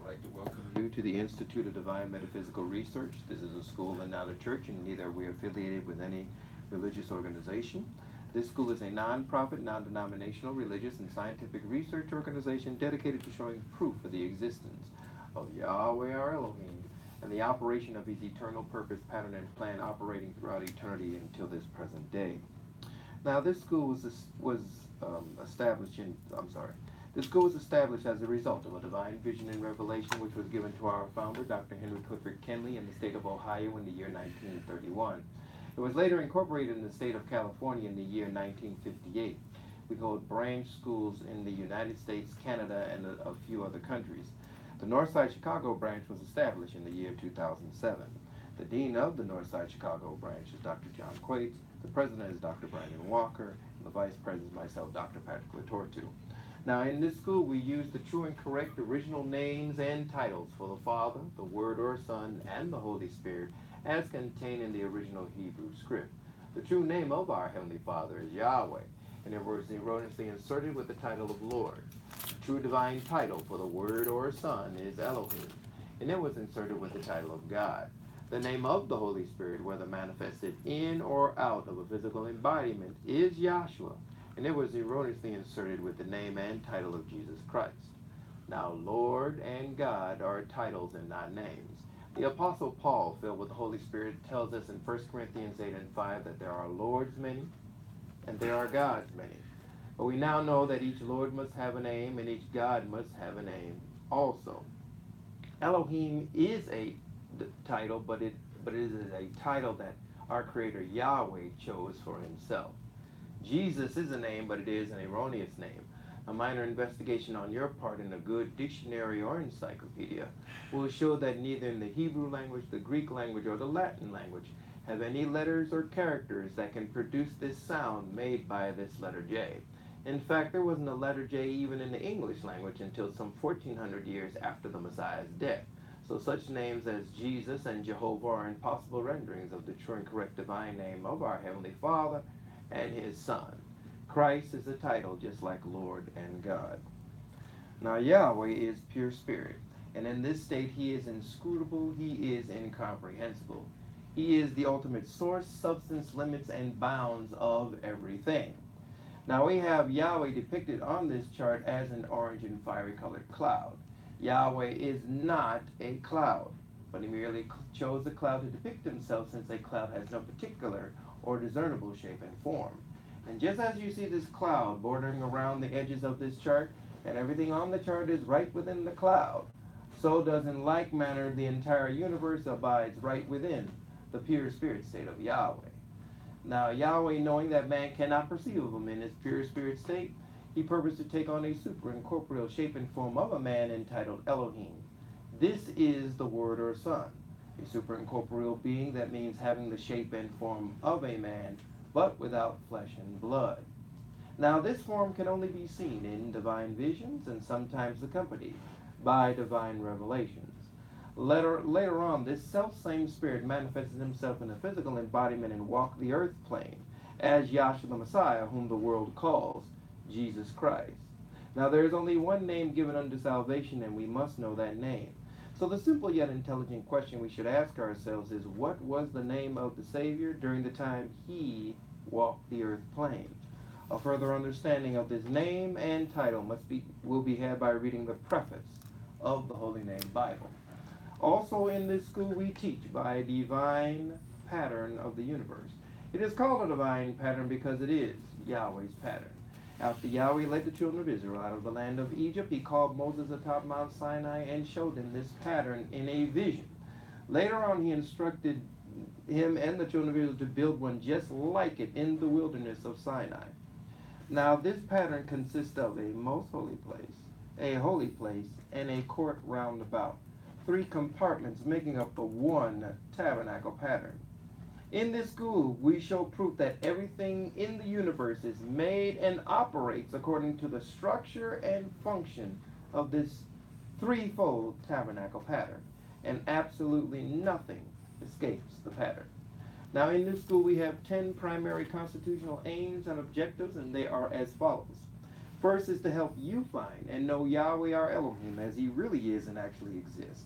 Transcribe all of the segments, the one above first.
like to welcome you to the Institute of Divine Metaphysical Research. This is a school and not a church, and neither are we affiliated with any religious organization. This school is a non-profit, non-denominational, religious, and scientific research organization dedicated to showing proof of the existence of Yahweh our Elohim and the operation of his eternal purpose, pattern, and plan operating throughout eternity until this present day. Now, this school was established in, I'm sorry, this school was established as a result of a divine vision and revelation which was given to our founder, Dr. Henry Clifford Kinley, in the state of Ohio in the year 1931. It was later incorporated in the state of California in the year 1958. We hold branch schools in the United States, Canada, and a few other countries. The Northside Chicago branch was established in the year 2007. The dean of the Northside Chicago branch is Dr. John Quates. The president is Dr. Brandon Walker. And the vice president is myself, Dr. Patrick Latortu. Now, in this school, we use the true and correct original names and titles for the Father, the Word or Son, and the Holy Spirit, as contained in the original Hebrew script. The true name of our Heavenly Father is Yahweh, and it was erroneously inserted with the title of Lord. The true divine title for the Word or Son is Elohim, and it was inserted with the title of God. The name of the Holy Spirit, whether manifested in or out of a physical embodiment, is Yahshua, and it was erroneously inserted with the name and title of Jesus Christ. Now, Lord and God are titles and not names. The Apostle Paul, filled with the Holy Spirit, tells us in 1 Corinthians 8 and 5 that there are Lords many and there are gods many. But we now know that each Lord must have a name and each God must have a name also. Elohim is a title, but it is a title that our Creator Yahweh chose for himself. Jesus is a name, but it is an erroneous name. A minor investigation on your part in a good dictionary or encyclopedia will show that neither in the Hebrew language, the Greek language, or the Latin language have any letters or characters that can produce this sound made by this letter J. In fact, there wasn't a letter J even in the English language until some 1400 years after the Messiah's death. So such names as Jesus and Jehovah are impossible renderings of the true and correct divine name of our Heavenly Father and his Son. Christ is a title just like Lord and God. Now, Yahweh is pure spirit, and in this state he is inscrutable, he is incomprehensible. He is the ultimate source, substance, limits, and bounds of everything. Now, we have Yahweh depicted on this chart as an orange and fiery colored cloud. Yahweh is not a cloud, but he merely chose a cloud to depict himself, since a cloud has no particular or discernible shape and form. And just as you see this cloud bordering around the edges of this chart, and everything on the chart is right within the cloud, so does in like manner the entire universe abides right within the pure spirit state of Yahweh. Now, Yahweh, knowing that man cannot perceive of him in his pure spirit state, he purposed to take on a superincorporeal shape and form of a man entitled Elohim. This is the Word or Son, a superincorporeal being that means having the shape and form of a man, but without flesh and blood. Now, this form can only be seen in divine visions and sometimes accompanied by divine revelations. Later on, this self-same spirit manifested himself in a physical embodiment and walked the earth plane as Yahshua the Messiah, whom the world calls Jesus Christ. Now, there is only one name given unto salvation, and we must know that name. So the simple yet intelligent question we should ask ourselves is, what was the name of the Savior during the time he walked the earth plane? A further understanding of this name and title will be had by reading the preface of the Holy Name Bible. Also in this school we teach by a divine pattern of the universe. It is called a divine pattern because it is Yahweh's pattern. After Yahweh led the children of Israel out of the land of Egypt, he called Moses atop Mount Sinai and showed him this pattern in a vision. Later on, he instructed him and the children of Israel to build one just like it in the wilderness of Sinai. Now, this pattern consists of a most holy place, a holy place, and a court round about, 3 compartments making up the one tabernacle pattern. In this school, we show proof that everything in the universe is made and operates according to the structure and function of this threefold tabernacle pattern, and absolutely nothing escapes the pattern. Now, in this school, we have 10 primary constitutional aims and objectives, and they are as follows. First is to help you find and know Yahweh our Elohim as he really is and actually exists.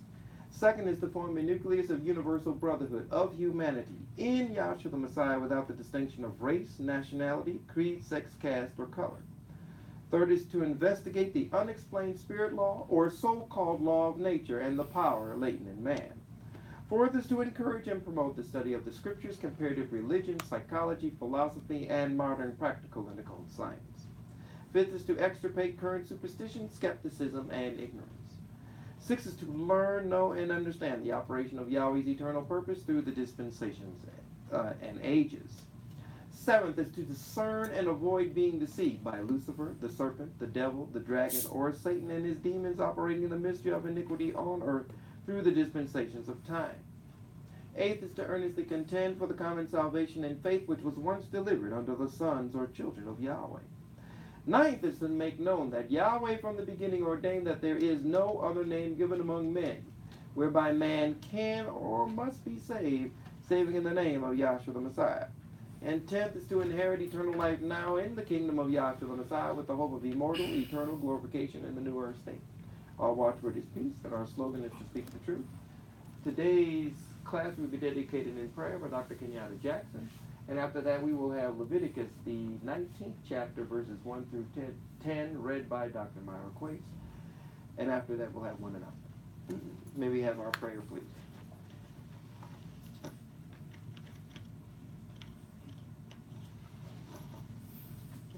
Second is to form a nucleus of universal brotherhood of humanity in Yahshua the Messiah without the distinction of race, nationality, creed, sex, caste, or color. Third is to investigate the unexplained spirit law or so-called law of nature and the power latent in man. Fourth is to encourage and promote the study of the scriptures, comparative religion, psychology, philosophy, and modern practical and occult science. Fifth is to extirpate current superstition, skepticism, and ignorance. Sixth is to learn, know, and understand the operation of Yahweh's eternal purpose through the dispensations and ages. Seventh is to discern and avoid being deceived by Lucifer, the serpent, the devil, the dragon, or Satan and his demons operating in the mystery of iniquity on earth through the dispensations of time. Eighth is to earnestly contend for the common salvation and faith which was once delivered unto the sons or children of Yahweh. Ninth is to make known that Yahweh from the beginning ordained that there is no other name given among men, whereby man can or must be saved, saving in the name of Yahshua the Messiah. And 10th is to inherit eternal life now in the kingdom of Yahshua the Messiah with the hope of immortal, eternal glorification in the new earth state. Our watchword is peace, and our slogan is to speak the truth. Today's class will be dedicated in prayer by Dr. Kenyatta Jackson. And after that, we will have Leviticus, the 19th chapter, verses 1 through 10, read by Dr. Myra Quates. And after that, we'll have one announcement. May we have our prayer, please.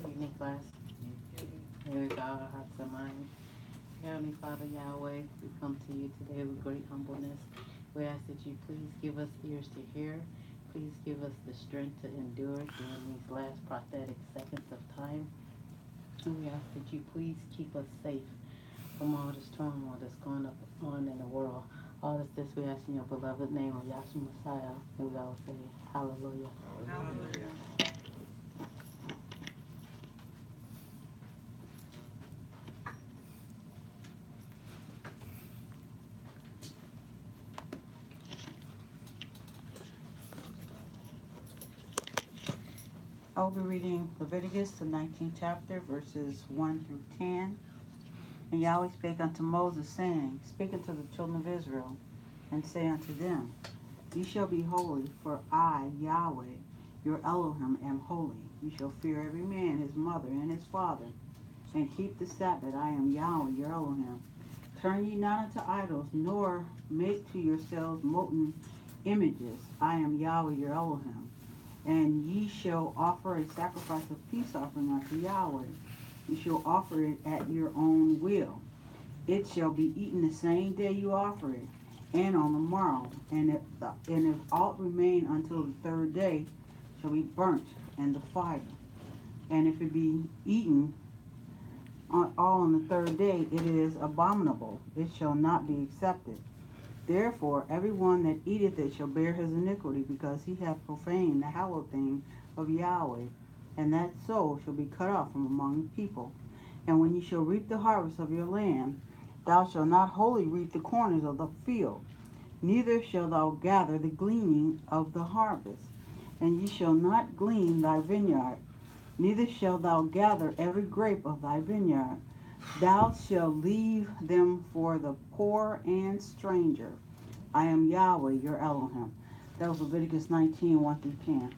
Good evening, class. May we bow our hearts and minds. Heavenly Father Yahweh, we come to you today with great humbleness. We ask that you please give us ears to hear. Please give us the strength to endure during these last prophetic seconds of time. And we ask that you please keep us safe from all this turmoil that's going on in the world. All of this we ask in your beloved name of Yahshua Messiah. And we all say, hallelujah. Hallelujah. I'll be reading Leviticus, the 19th chapter, verses 1 through 10. And Yahweh spake unto Moses, saying, Speak unto the children of Israel, and say unto them, Ye shall be holy, for I, Yahweh, your Elohim, am holy. You shall fear every man his mother and his father, and keep the Sabbath. I am Yahweh, your Elohim. Turn ye not unto idols, nor make to yourselves molten images. I am Yahweh, your Elohim. And ye shall offer a sacrifice of peace offering unto Yahweh. You shall offer it at your own will. It shall be eaten the same day you offer it, and on the morrow. And if aught remain until the third day, shall be burnt in the fire. And if it be eaten all on the third day, it is abominable. It shall not be accepted. Therefore, every one that eateth it shall bear his iniquity, because he hath profaned the hallowed thing of Yahweh, and that soul shall be cut off from among the people. And when ye shall reap the harvest of your land, thou shalt not wholly reap the corners of the field, neither shalt thou gather the gleaning of the harvest. And ye shall not glean thy vineyard, neither shalt thou gather every grape of thy vineyard. Thou shalt leave them for the poor and stranger. I am Yahweh, your Elohim. That was Leviticus 19, 1 through 10.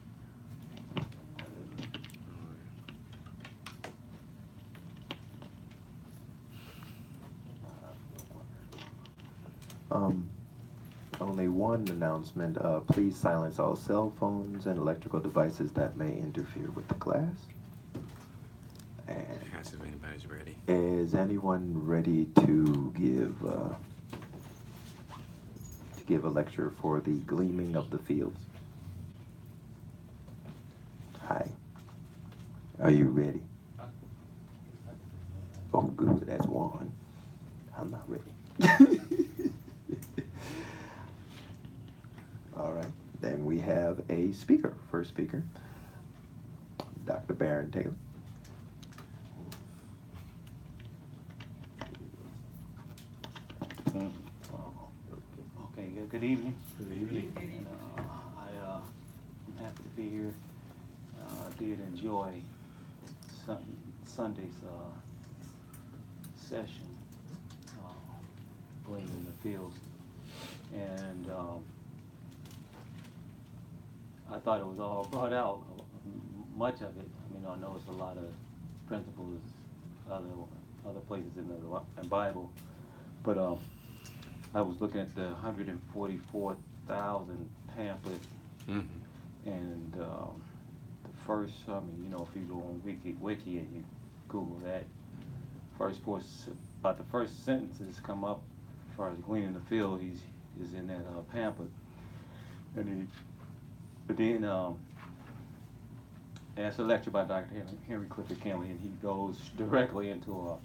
Only one announcement. Please silence all cell phones and electrical devices that may interfere with the class. And Ask if anybody's ready. is anyone ready to give a lecture for the gleaming of the fields? Hi. Are you ready? Oh, good. That's one. I'm not ready. All right. Then we have a speaker. First speaker, Dr. Barron Taylor. Okay, good evening. Good evening. And, I'm happy to be here. I did enjoy Sunday's succession, gleaning in the fields. And I thought it was all brought out, much of it. I mean, I know it's a lot of principles, other places in the Bible, but I was looking at the 144,000 pamphlet, and the first, I mean, you know, if you go on Wiki and you Google that, about the first sentences come up as far as gleaning the field, is in that pamphlet. But then, and it's a lecture by Dr. Henry Clifford Kinley, and he goes directly into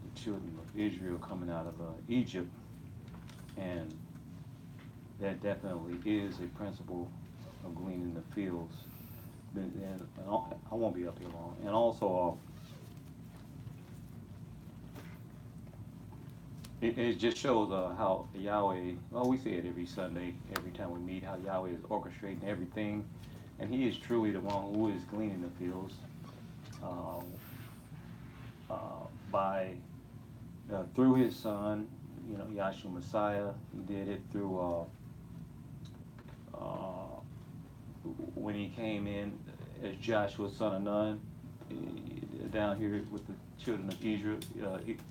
the children of Israel coming out of Egypt, and that definitely is a principle of gleaning the fields. And I won't be up here long. And also, it just shows how Yahweh, well, we say it every Sunday, every time we meet, how Yahweh is orchestrating everything. And he is truly the one who is gleaning the fields through his son, you know, Yahshua Messiah. He did it through when he came in as Joshua, son of Nun, down here with the children of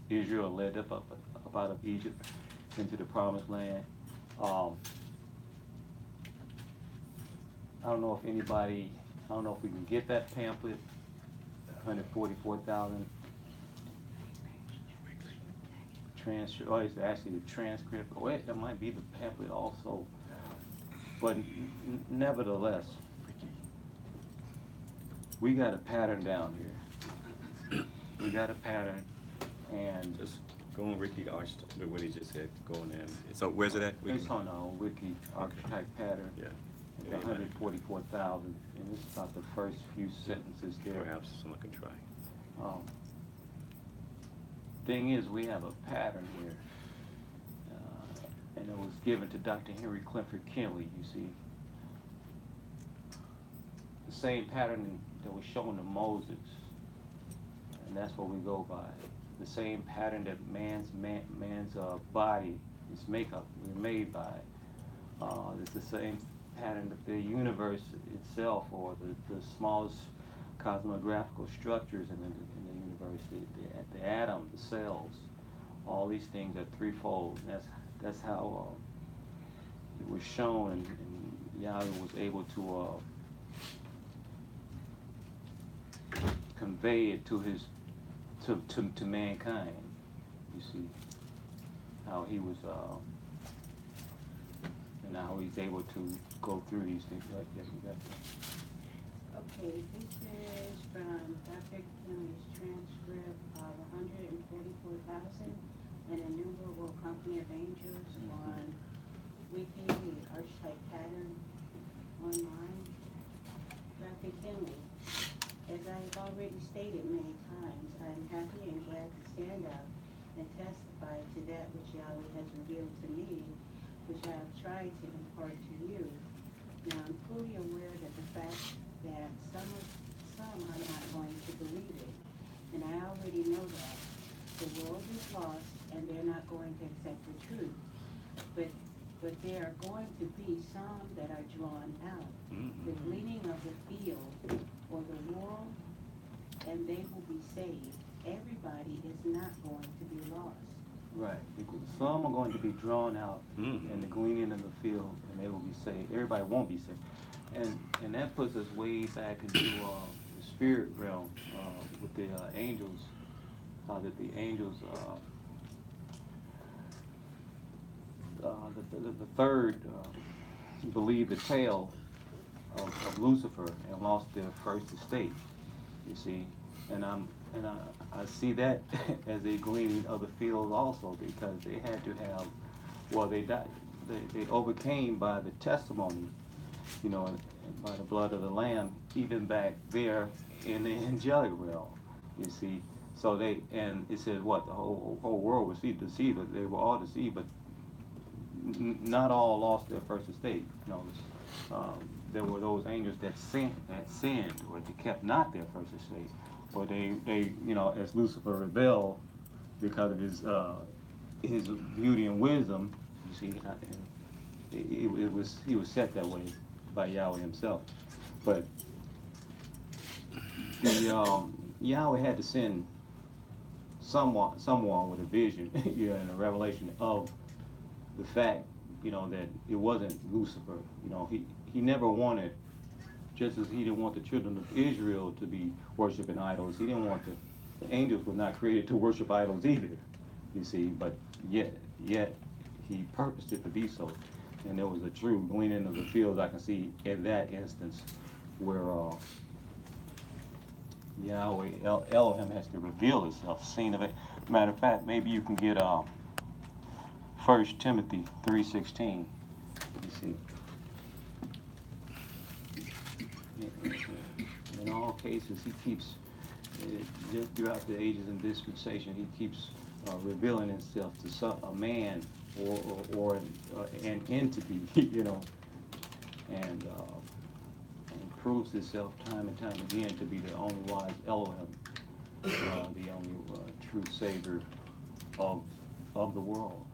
Israel led up out of Egypt into the promised land. I don't know if we can get that pamphlet, 144,000 transcript. Oh, it's actually the transcript. Oh, that might be the pamphlet also. But nevertheless, we got a pattern down here. We got a pattern, and Just go on Ricky Arch, what he just said, go on there. So where's it at? it's on our wiki archetype pattern. Yeah. 144,000, and it's about the first few sentences there. Perhaps someone can try. Thing is, we have a pattern here, and it was given to Dr. Henry Clifford Kinley, you see. The same pattern that was shown to Moses, and that's what we go by. The same pattern that man's body, his makeup, is made by. It's the same pattern that the universe itself, or the smallest cosmographical structures in the universe, the atom, the cells, all these things are threefold. That's how it was shown, and Yahweh was able to convey it to mankind. You see how he was, and how he's able to go through these things. Like that. Okay, this is from Dr. Kinley's transcript of 144,000 and Innumerable Company of Angels on Wiki, the Archetype Pattern online. Dr. Kinley, as I have already stated many times, I am happy and glad to stand up and testify to that which Yahweh has revealed to me, which I have tried to impart to you. Now, I'm fully aware that the fact that some are not going to believe it, and I already know that. The world is lost, and they're not going to accept the truth. But there are going to be some that are drawn out. The gleaning of the field or the world, and they will be saved. Everybody is not going to be lost. Right. Some are going to be drawn out in the gleaning of the field, and they will be saved. Everybody won't be saved. And that puts us way back into the spirit realm with the angels. How that the angels, the third, believed the tale of Lucifer and lost their first estate. You see, and I see that as a gleaning of the field also, because they had to have, well, they died, they overcame by the testimony, you know, and by the blood of the Lamb, even back there in the angelic realm, you see. So and it says what, the whole world was deceived, but they were all deceived, but not all lost their first estate. You know, there were those angels that sinned, or they kept not their first estate, but they, you know, as Lucifer rebelled, because of his beauty and wisdom. You see, it was he was set that way by Yahweh himself. But the Yahweh had to send someone with a vision, and a revelation of the fact, that it wasn't Lucifer. He never wanted, just as he didn't want the children of Israel to be worshiping idols, he didn't want the angels were not created to worship idols either. You see, but yet he purposed it to be so, and there was a true gleaning of the fields. I can see in that instance where Yahweh Elohim has to reveal himself. Scene of it. Matter of fact, maybe you can get 1 Timothy 3:16. You see. In all cases, he keeps, just throughout the ages and dispensation, he keeps revealing himself to a man or an entity, and proves himself time and time again to be the only wise Elohim, the only true Savior of the world.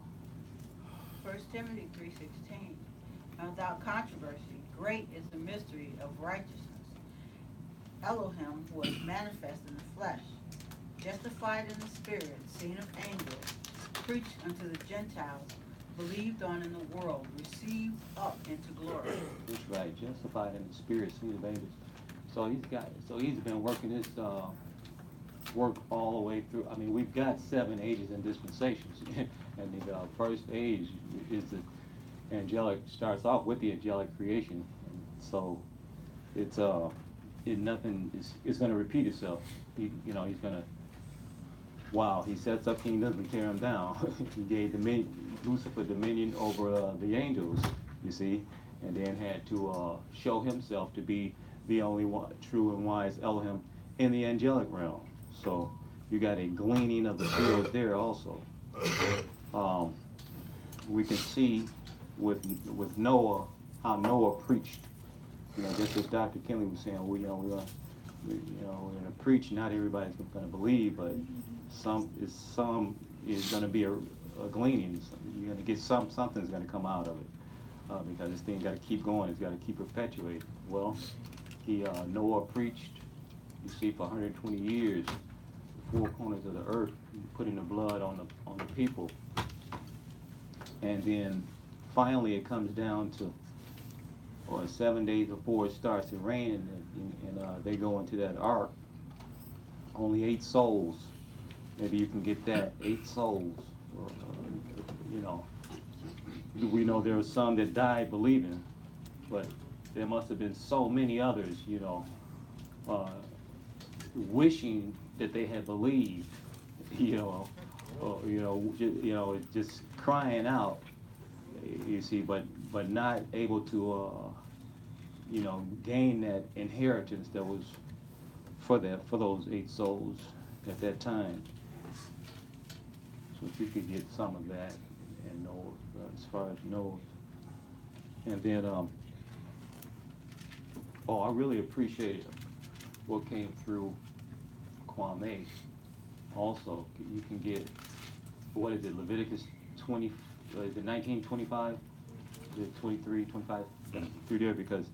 1 Timothy 3:16. Without controversy, great is the mystery of righteousness. Elohim was manifest in the flesh, justified in the spirit, seen of angels, preached unto the Gentiles, believed on in the world, received up into glory. That's right, justified in the spirit, seen of angels. So he's been working his work all the way through. I mean, we've got 7 ages and dispensations, and the first age is the angelic. Starts off with the angelic creation, and so it's nothing is going to repeat itself. He's going to. Wow, he sets up kingdoms and tear them down. He gave Lucifer dominion over the angels, you see, and then had to show himself to be the only true and wise Elohim in the angelic realm. So you got a gleaning of the fields there also. We can see with Noah how Noah preached. Just as Dr. Kinley was saying, we're going to preach. Not everybody's going to believe, but some is going to be a gleaning. You're going to get something's going to come out of it, because this thing got to keep going. It's got to keep perpetuating. Well, Noah preached. You see, for 120 years, the 4 corners of the earth, putting the blood on the people, and then finally it comes down to 7 days before it starts to rain, and they go into that ark. Only 8 souls. Maybe you can get that. 8 souls. We know there were some that died believing, but there must have been so many others, wishing that they had believed, just crying out, you see, but not able to, gain that inheritance that was for those 8 souls at that time. So if you could get some of that and know as far as Noah. And then, I really appreciated what came through Kwame. Also, you can get, what is it, Leviticus 20, is it 19:25? Is it 23, 25? Through there, because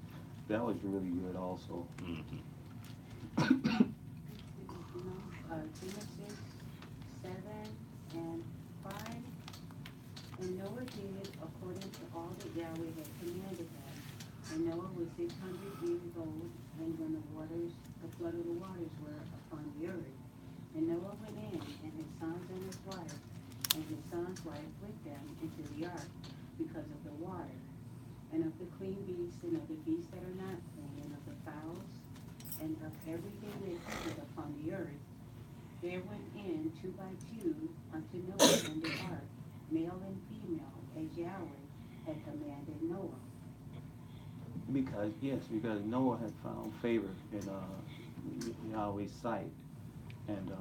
that was really good also. Genesis 7 and 5. And Noah did according to all that Yahweh had commanded him. And Noah was 600 years old, and when the flood of the waters were upon the earth. And Noah went in, and his sons and his wife, and his son's wife with them into the ark, because of the water, and of the clean beasts, and of the beasts that are not clean, and of the fowls, and of everything that creepeth upon the earth. There went in 2 by 2 unto Noah in the ark, male and female, as Yahweh had commanded Noah. Because Noah had found favor in Yahweh's sight, and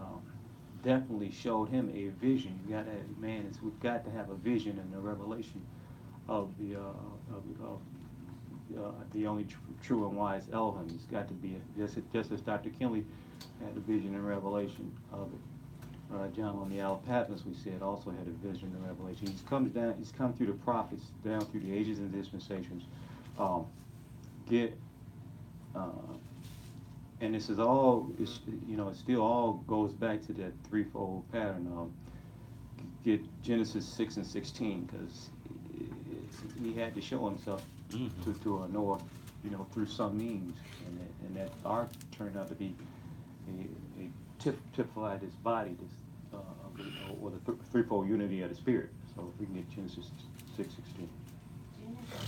definitely showed him a vision. We've got to have a vision and a revelation of the only true and wise Elohim. It's got to be just as Dr. Kinley had a vision and revelation of it. John on the Isle of Patmos, we said, also had a vision and revelation. He's come through the prophets, down through the ages and dispensations. Um, get, uh, and this is all, it still all goes back to that threefold pattern. Get Genesis 6 and 16, because he had to show himself to Noah, through some means, and that ark turned out to be a typified this body, this or the threefold unity of the spirit. So if we can get Genesis 6:16. Genesis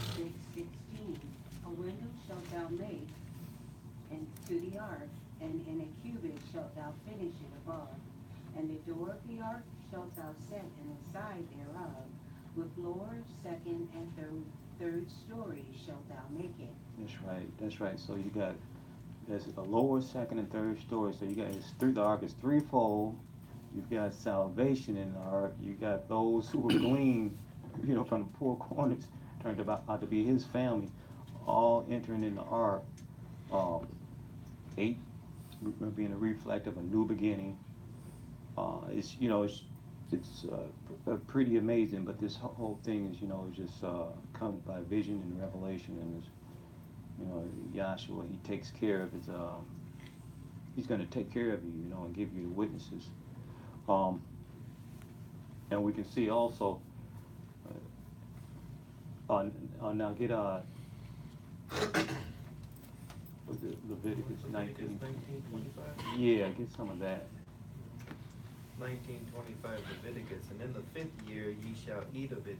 6:16. A window shalt thou make and to the ark, and in a cubit shalt thou finish it above. And the door of the ark shalt thou set in the side thereof. With lower, second, and third story shalt thou make it. That's right. So there's a lower, second, and third story. So the ark is threefold. You've got salvation in the ark. You got those who were gleaned, from the four corners, turned out to be his family, all entering in the ark. 8 being a reflect of a new beginning. It's pretty amazing. But this whole thing is, just comes by vision and revelation, and Yahshua, he takes care of his. He's going to take care of you, and give you the witnesses. And we can see also. Now get Leviticus 19. 19:25. Yeah, get some of that. 19:25 Leviticus, and in the 5th year ye shall eat of the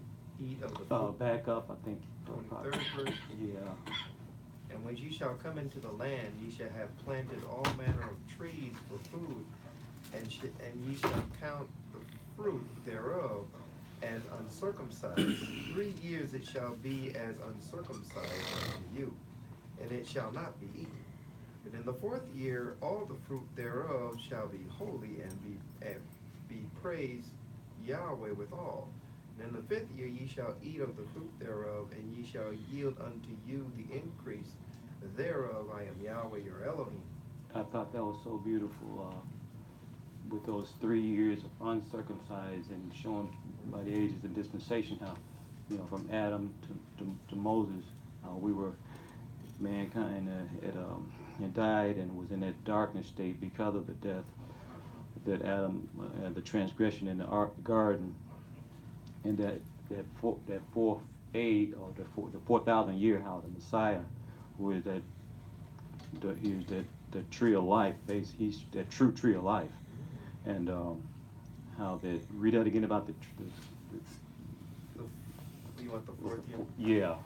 fruit. Back up, I think. 23rd verse. Yeah. And when ye shall come into the land, ye shall have planted all manner of trees for food, and ye shall count the fruit thereof as uncircumcised. 3 years it shall be as uncircumcised unto you, and it shall not be eaten. And in the 4th year all the fruit thereof shall be holy, and be praised Yahweh withal. And in the 5th year ye shall eat of the fruit thereof, and ye shall yield unto you the increase thereof. I am Yahweh your Elohim. I thought that was so beautiful, with those 3 years of uncircumcised, and showing by the ages and dispensation how, from Adam to Moses, we were, mankind had died and was in that darkness state because of the death that Adam, the transgression in the garden, and that fourth age, or the 4,000 year, how the Messiah, who is the tree of life, he's that true tree of life, and how that, read out again about You want the 4th year? Yeah.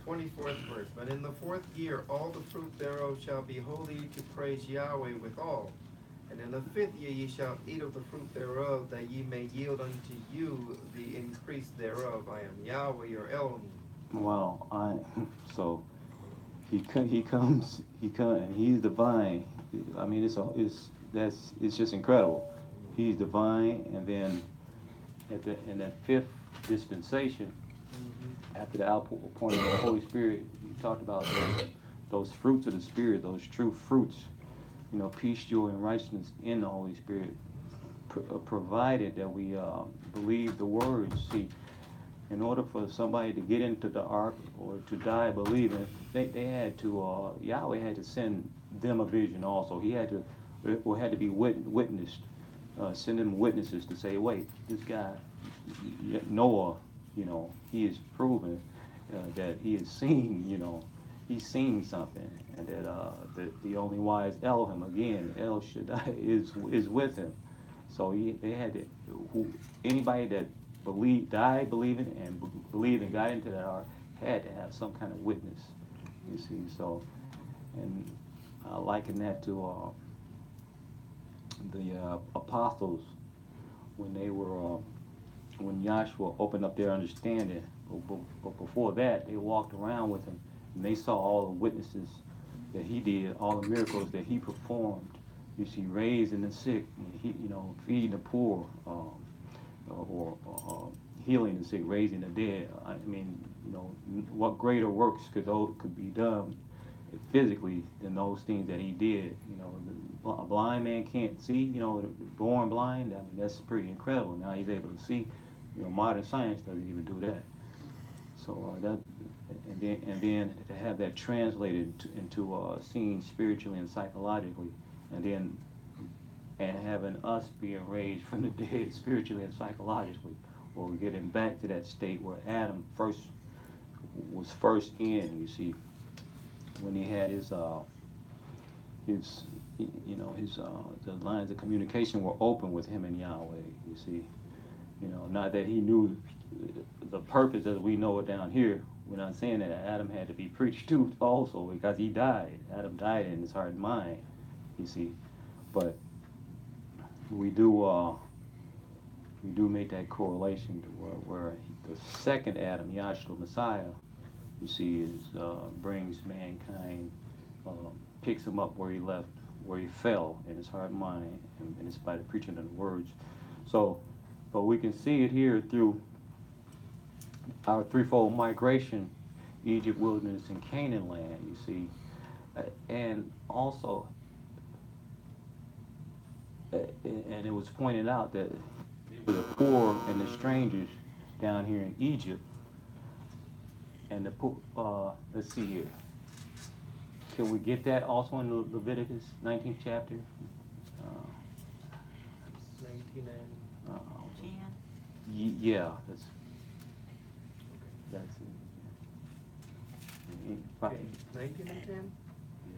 24th verse. But in the 4th year all the fruit thereof shall be holy, to praise Yahweh withal. And in the 5th year ye shall eat of the fruit thereof, that ye may yield unto you the increase thereof. I am Yahweh your Elohim. Wow. So he comes, and he's divine. I mean, it's just incredible. He's divine, and then in that 5th dispensation, after the outpouring of the Holy Spirit, he talked about those fruits of the Spirit, those true fruits, peace, joy, and righteousness in the Holy Spirit, provided that we believe the words. See, in order for somebody to get into the ark or to die believing, they had to, Yahweh had to send them a vision also. He had to be witnessed, send them witnesses to say, wait, this guy, Noah, he is proven that he has seen, he's seen something, and that the only wise Elohim, again, El Shaddai, is with him. So they had to, anybody that died believing and believed and got into that ark had to have some kind of witness, you see. So, and I liken that to the apostles when they were, when Yahshua opened up their understanding. But before that, they walked around with him, and they saw all the witnesses that he did, all the miracles that he performed. You see, raising the sick, feeding the poor, or healing the sick, raising the dead. I mean, what greater works could be done physically than those things that he did. You know, a blind man can't see, you know, born blind. I mean, that's pretty incredible. Now he's able to see. You know, modern science doesn't even do that. So and then to have that translated into seeing spiritually and psychologically, and then and having us being raised from the dead spiritually and psychologically, or getting back to that state where Adam was first in. You see, when he had his you know his the lines of communication were open with him and Yahweh. You see, you know, not that he knew the purpose as we know it down here. We're not saying that Adam had to be preached to also, because he died. Adam died in his heart and mind. You see, but we do make that correlation to where the second Adam, Yahshua Messiah, you see, brings mankind, picks him up where he left, where he fell in his heart and mind, and it's by the preaching of the words. So, but we can see it here through our threefold migration: Egypt, wilderness, and Canaan land. You see, and also, and it was pointed out that the poor and the strangers down here in Egypt, and the poor. Let's see here. Can we get that also in Leviticus 19th chapter? 19 and Uh, 10. yeah, that's it. okay, 19 and 10.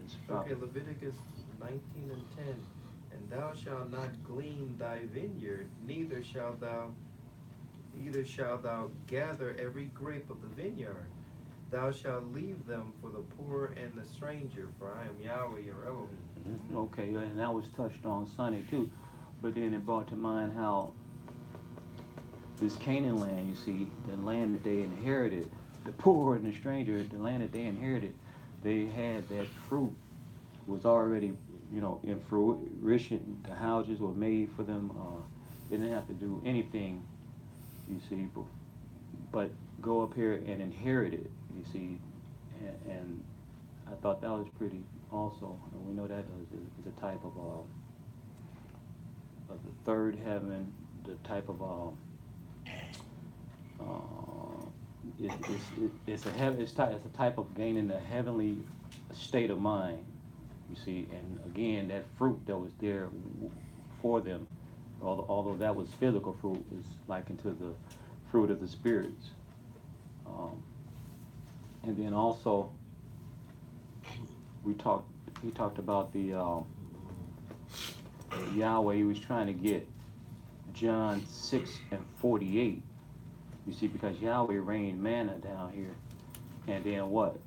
Yes, Okay, Leviticus 19 and 10. And thou shalt not glean thy vineyard, neither shalt thou gather every grape of the vineyard. Thou shalt leave them for the poor and the stranger, for I am Yahweh your Elohim. Okay, and that was touched on Sunday too. But then it brought to mind how this Canaan land, you see, the land that they inherited, the poor and the stranger, the land that they inherited, they had that fruit was already, you know, in fruition. The houses were made for them. They didn't have to do anything, you see, but go up here and inherit it, you see. And I thought that was pretty also. And we know that is a type of the third heaven, the type of it's a type of gaining the heavenly state of mind, you see. And again, that fruit that was there for them, although that was physical fruit, is likened to the fruit of the spirits. And then also he talked about the Yahweh. He was trying to get John 6:48. You see, because Yahweh rained manna down here, and then what?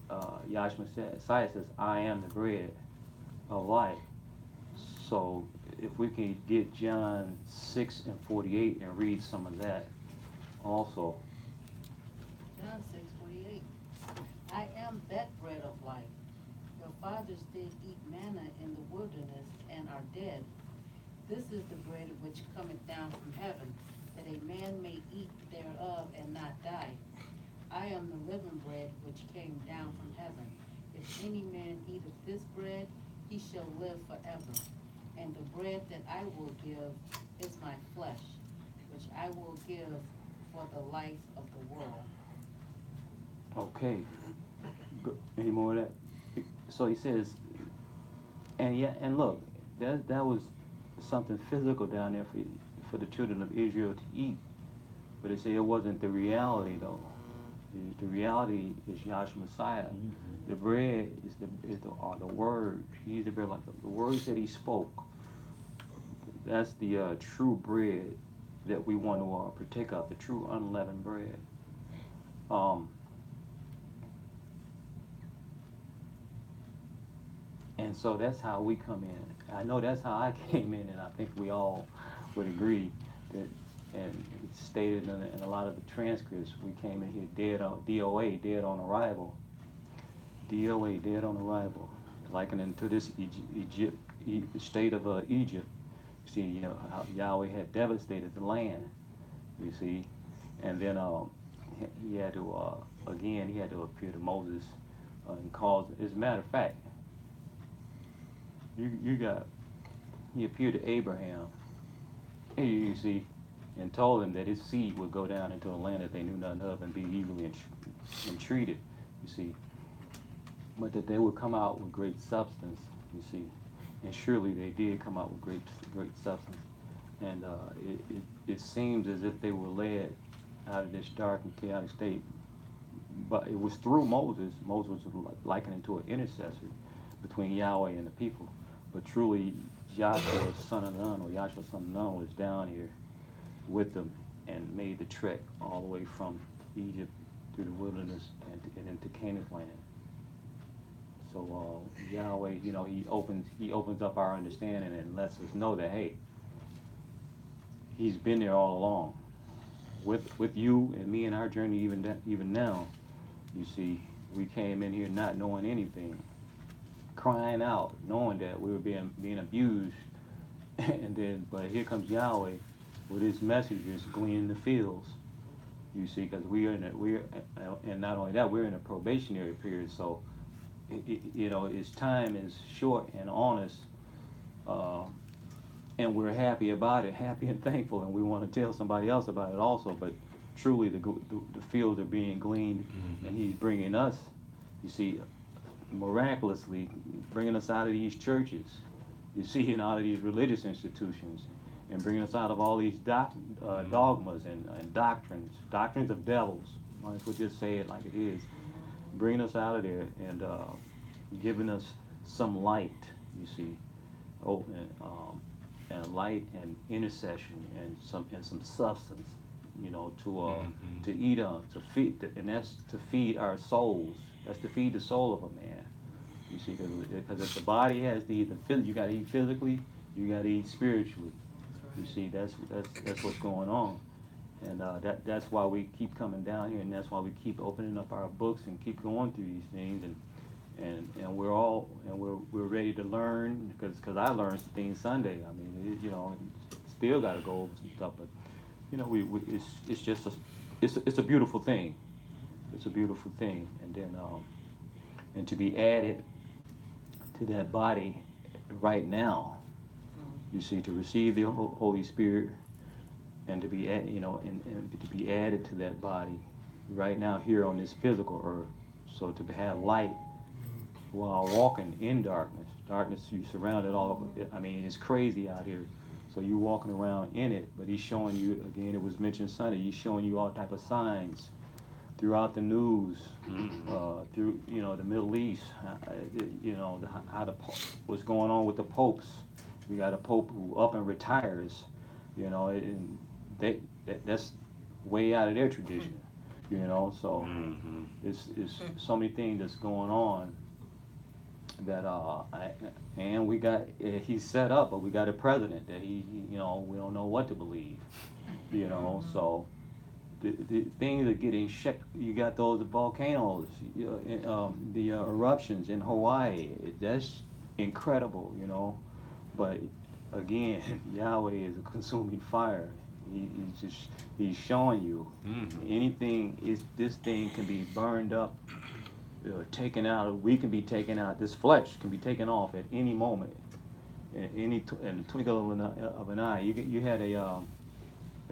Yahshua Messiah says, "I am the bread of life." So if we can get John 6:48 and read some of that also. John 6:48. I am that bread of life. Your fathers did eat manna in the wilderness and are dead. This is the bread which cometh down from heaven, that a man may eat thereof and not die. I am the living bread which came down from heaven. If any man eateth this bread, he shall live forever. And the bread that I will give is my flesh, which I will give for the life of the world. Okay. Any more of that? So he says, and yeah, and look, that was something physical down there for the children of Israel to eat. But they say it wasn't the reality though. The reality is Yahshua Messiah. The bread is the word. He's the bread, like the words that he spoke. That's the true bread that we want to partake of, the true unleavened bread. And so that's how we come in. I know that's how I came in, and I think we all would agree that, and it's stated in a lot of the transcripts, we came in here dead on DOA, dead on arrival. DOA, dead on arrival. Likening to this state of Egypt. See, you know, how Yahweh had devastated the land, you see. And then he had to, again, he had to appear to Moses and caused, as a matter of fact, he appeared to Abraham, you see, and told him that his seed would go down into a land that they knew nothing of and be evilly entreated, you see, but that they would come out with great substance, you see, and surely they did come out with great substance, and it seems as if they were led out of this dark and chaotic state, but it was through Moses. Moses was likened to an intercessor between Yahweh and the people, but truly Joshua, son of Nun, or Joshua, son of Nun, was down here with them and made the trek all the way from Egypt through the wilderness and into Canaan's land. So Yahweh, you know, he opens up our understanding and lets us know that, hey, he's been there all along with you and me in our journey. Even now, you see, we came in here not knowing anything, crying out, knowing that we were being abused, but here comes Yahweh with his messengers gleaning the fields. You see, because and not only that, we're in a probationary period, so you know, his time is short and on us, and we're happy about it, happy and thankful, and we want to tell somebody else about it also. But truly, the fields are being gleaned, and he's bringing us, you see, miraculously bringing us out of these churches, you see, and out of these religious institutions, and bringing us out of all these dogmas and doctrines of devils. Might as well just say it like it is. Bringing us out of there and giving us some light, you see, and light and intercession and some substance, you know, to eat on, to feed, and that's to feed our souls. That's to feed the soul of a man. You see, because if the body has to eat, you got to eat physically, you got to eat spiritually. You see, that's what's going on, and that's why we keep coming down here, and that's why we keep opening up our books and keep going through these things, and we're ready to learn, because I learned some things Sunday. I mean, you know, still got to go over some stuff, but you know, it's just it's a beautiful thing. It's a beautiful thing, and then and to be added to that body right now, you see, to receive the Holy Spirit, and to be you know, and to be added to that body right now here on this physical earth. So to have light while walking in darkness. Darkness, you surrounded all of. I mean, it's crazy out here. So you're walking around in it, but he's showing you, again, it was mentioned Sunday, he's showing you all type of signs throughout the news, through, you know, the Middle East, you know, what's going on with the popes. We got a pope who up and retires, you know, and that's way out of their tradition, you know. So it's so many things that's going on that and we got he's set up, but we got a president that he you know, we don't know what to believe, you know. So the things are getting shut. You got those volcanoes, the eruptions in Hawaii. That's incredible, you know. But again, Yahweh is a consuming fire. He's showing you anything this thing can be burned up, taken out. We can be taken out. This flesh can be taken off at any moment, in the twinkle of an eye. You had a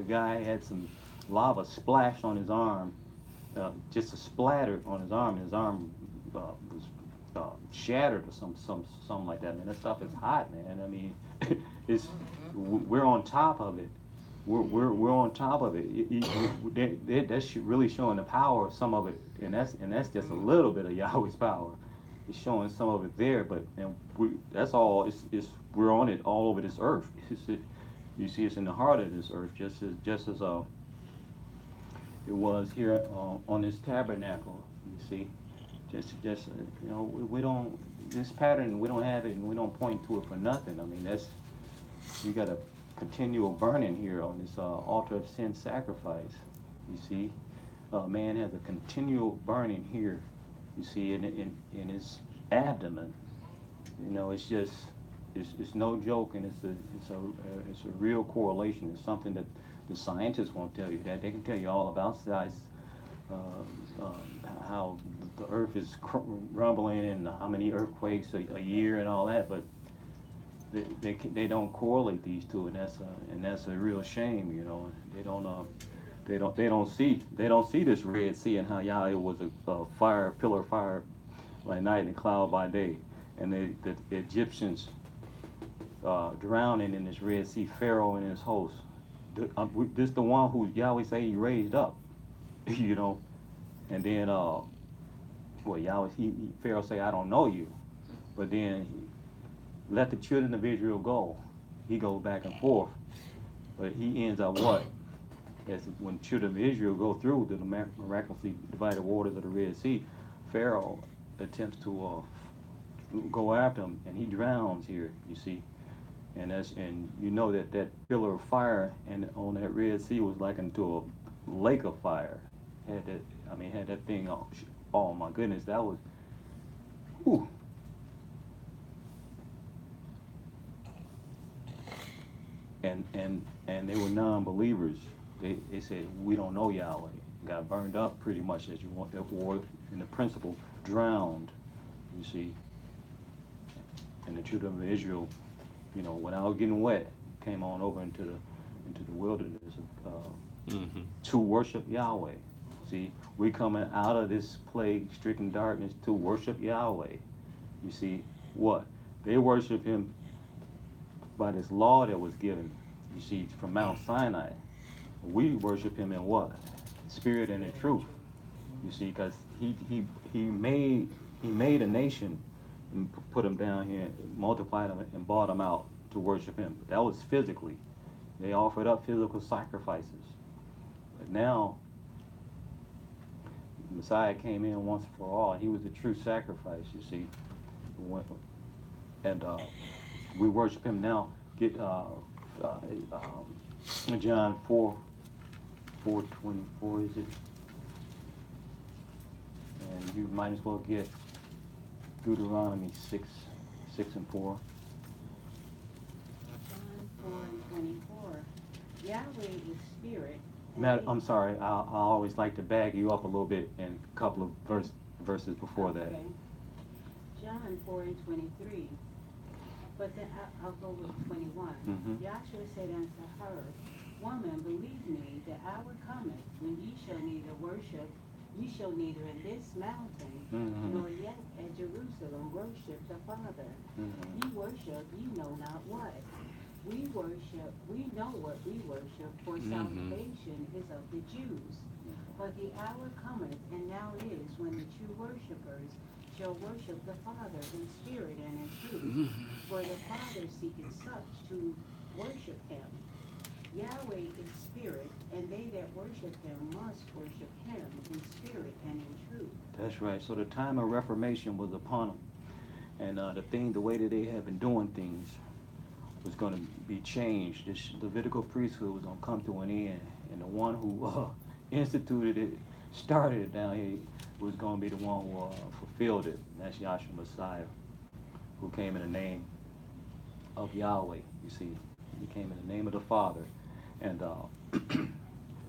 guy had some lava splashed on his arm, just a splatter on his arm, and his arm was shattered or something like that. Man, that stuff is hot, man. I mean, we're on top of it. We're on top of it. That's really showing the power of some of it, and that's just a little bit of Yahweh's power. It's showing some of it there, but that's all. We're on it all over this earth. You see, it's in the heart of this earth, just as it was here on this tabernacle. You see, just you know, we don't, this pattern, we don't have it, and we don't point to it for nothing. I mean, you got a continual burning here on this altar of sin sacrifice. You see, man has a continual burning here. You see, in his abdomen. You know, it's just it's no joke, and it's a real correlation. It's something that the scientists won't tell you. That they can tell you all about size, how the earth is rumbling and how many earthquakes a year and all that, but they don't correlate these two, and that's a real shame, you know. They don't see this Red Sea and how Yahweh was a fire, pillar of fire by night and a cloud by day, and the Egyptians drowning in this Red Sea, Pharaoh and his host. This the one who Yahweh say he raised up, you know, and then well, Yahweh, Pharaoh say, I don't know you, but then let the children of Israel go. He goes back and forth, but he ends up what? As when children of Israel go through the miraculously divided waters of the Red Sea, Pharaoh attempts to go after him, and he drowns here. You see, and you know that pillar of fire and on that Red Sea was like into a lake of fire. Had that thing. Oh my goodness, that was. Whew. And they were non-believers. They said we don't know Yahweh. Got burned up pretty much as you want that war, and the principle drowned. You see, and the children of Israel, you know, without getting wet, came on over into the wilderness to worship Yahweh. See, we coming out of this plague-stricken darkness to worship Yahweh. You see, what? They worship him by this law that was given, you see, from Mount Sinai. We worship him in what? Spirit and in truth. You see, because he made a nation and put them down here, multiplied them and brought them out to worship him. But that was physically. They offered up physical sacrifices. But now, the Messiah came in once for all. He was the true sacrifice, you see. And we worship him now. Get John 4:24 is it? And you might as well get Deuteronomy 6:4. John 4:24. Yahweh is spirit. Matt, I'm sorry. I always like to bag you up a little bit in a couple of verses before that. Okay. John 4:23. But then I'll go with 21. Yahshua said unto her, Woman, believe me, the hour cometh when ye shall neither worship, ye shall neither in this mountain, nor yet at Jerusalem worship the Father. Ye worship, ye know not what. We know what we worship, for salvation is of the Jews. But the hour cometh, and now is, when the true worshipers shall worship the Father in spirit and in truth. For the Father seeketh such to worship him. Yahweh is spirit, and they that worship him must worship him in spirit and in truth. That's right. So the time of Reformation was upon them. And the way that they have been doing things was going to be changed. This Levitical priesthood was going to come to an end. And the one who instituted it, started it down here, was going to be the one who fulfilled it. And that's Yahshua Messiah, who came in the name of Yahweh. You see, he came in the name of the Father, and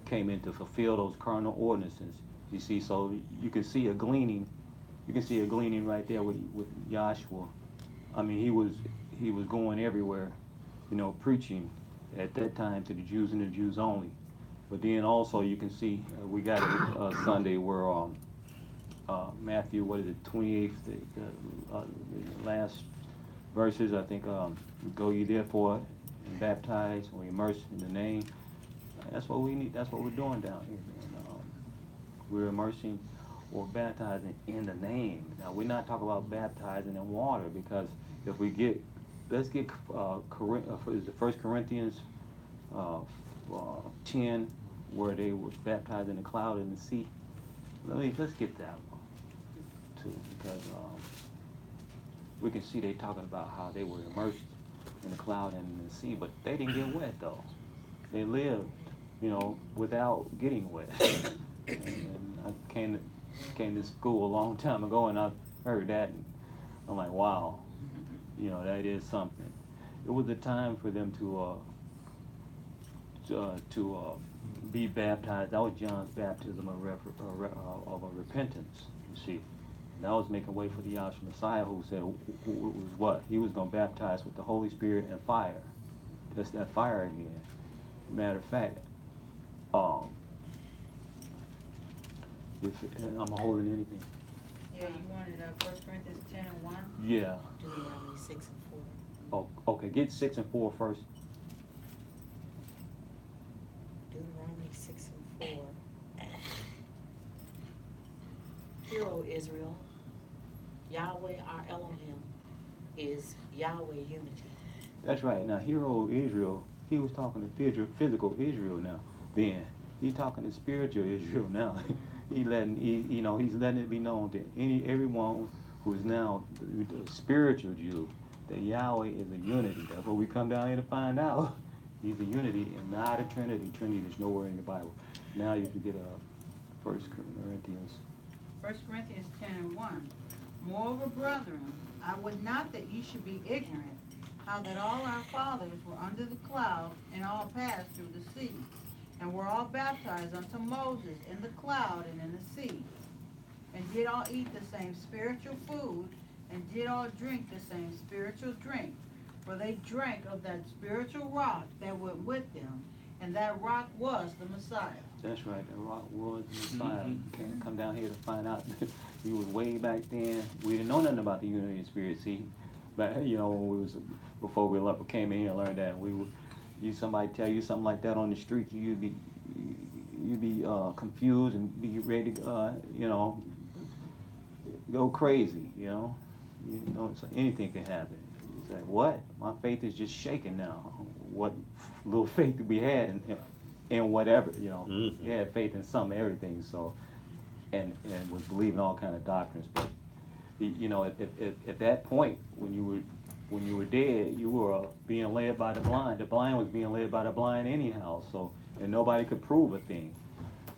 came in to fulfill those carnal ordinances. You see, so you can see a gleaning. You can see a gleaning right there with Yahshua. I mean, he was going everywhere, you know, preaching at that time to the Jews and the Jews only. But then also you can see we got it Sunday where Matthew, what is it, 28th, the last verses, I think, go ye therefore and baptize or immerse in the name. That's what we need. That's what we're doing down here, man. We're immersing or baptizing in the name. Now, we're not talking about baptizing in water, because if we get, let's get the 1 Corinthians 10, where they were baptized in the cloud and the sea. Let's get that one too, because we can see they talking about how they were immersed in the cloud and in the sea, but they didn't get wet though. They lived, you know, without getting wet. And I came to school a long time ago, and I heard that, and I'm like, wow, you know, that is something. It was a time for them to be baptized. That was John's baptism of a repentance, you see. That was making way for the Yahshua Messiah, who said, who was what? He was going to baptize with the Holy Spirit and fire. That's that fire again. Matter of fact, if I'm holding anything. Yeah, you wanted 1 Corinthians 10:1? Yeah. Deuteronomy 6 and 4. Oh, okay, get 6 and 4 first. Deuteronomy 6 and 4. Hear, O Israel, Yahweh our Elohim is Yahweh unity. That's right. Now, hero Israel, he was talking to physical Israel now. Then he's talking to spiritual Israel now. He's letting it be known to everyone who is now a spiritual Jew that Yahweh is a unity. That's what we come down here to find out. He's a unity and not a Trinity. Trinity is nowhere in the Bible. Now you can get 1 Corinthians. 1 Corinthians 10:1. Moreover, brethren, I would not that ye should be ignorant, how that all our fathers were under the cloud, and all passed through the sea, and were all baptized unto Moses in the cloud and in the sea, and did all eat the same spiritual food, and did all drink the same spiritual drink, for they drank of that spiritual rock that went with them, and that rock was the Messiah. That's right, the rock was the Messiah. Can't come down here to find out. He was way back then. We didn't know nothing about the unity of spirit. See, but when we was before we came in here and learned that somebody tell you something like that on the street, you'd be confused and be ready to go crazy. So anything can happen. It's like, what? My faith is just shaking now. What little faith we had in whatever, You had faith in some everything, so and was believing all kind of doctrines. But at that point when you were dead, you were being led by the blind. The blind was being led by the blind anyhow. So and nobody could prove a thing.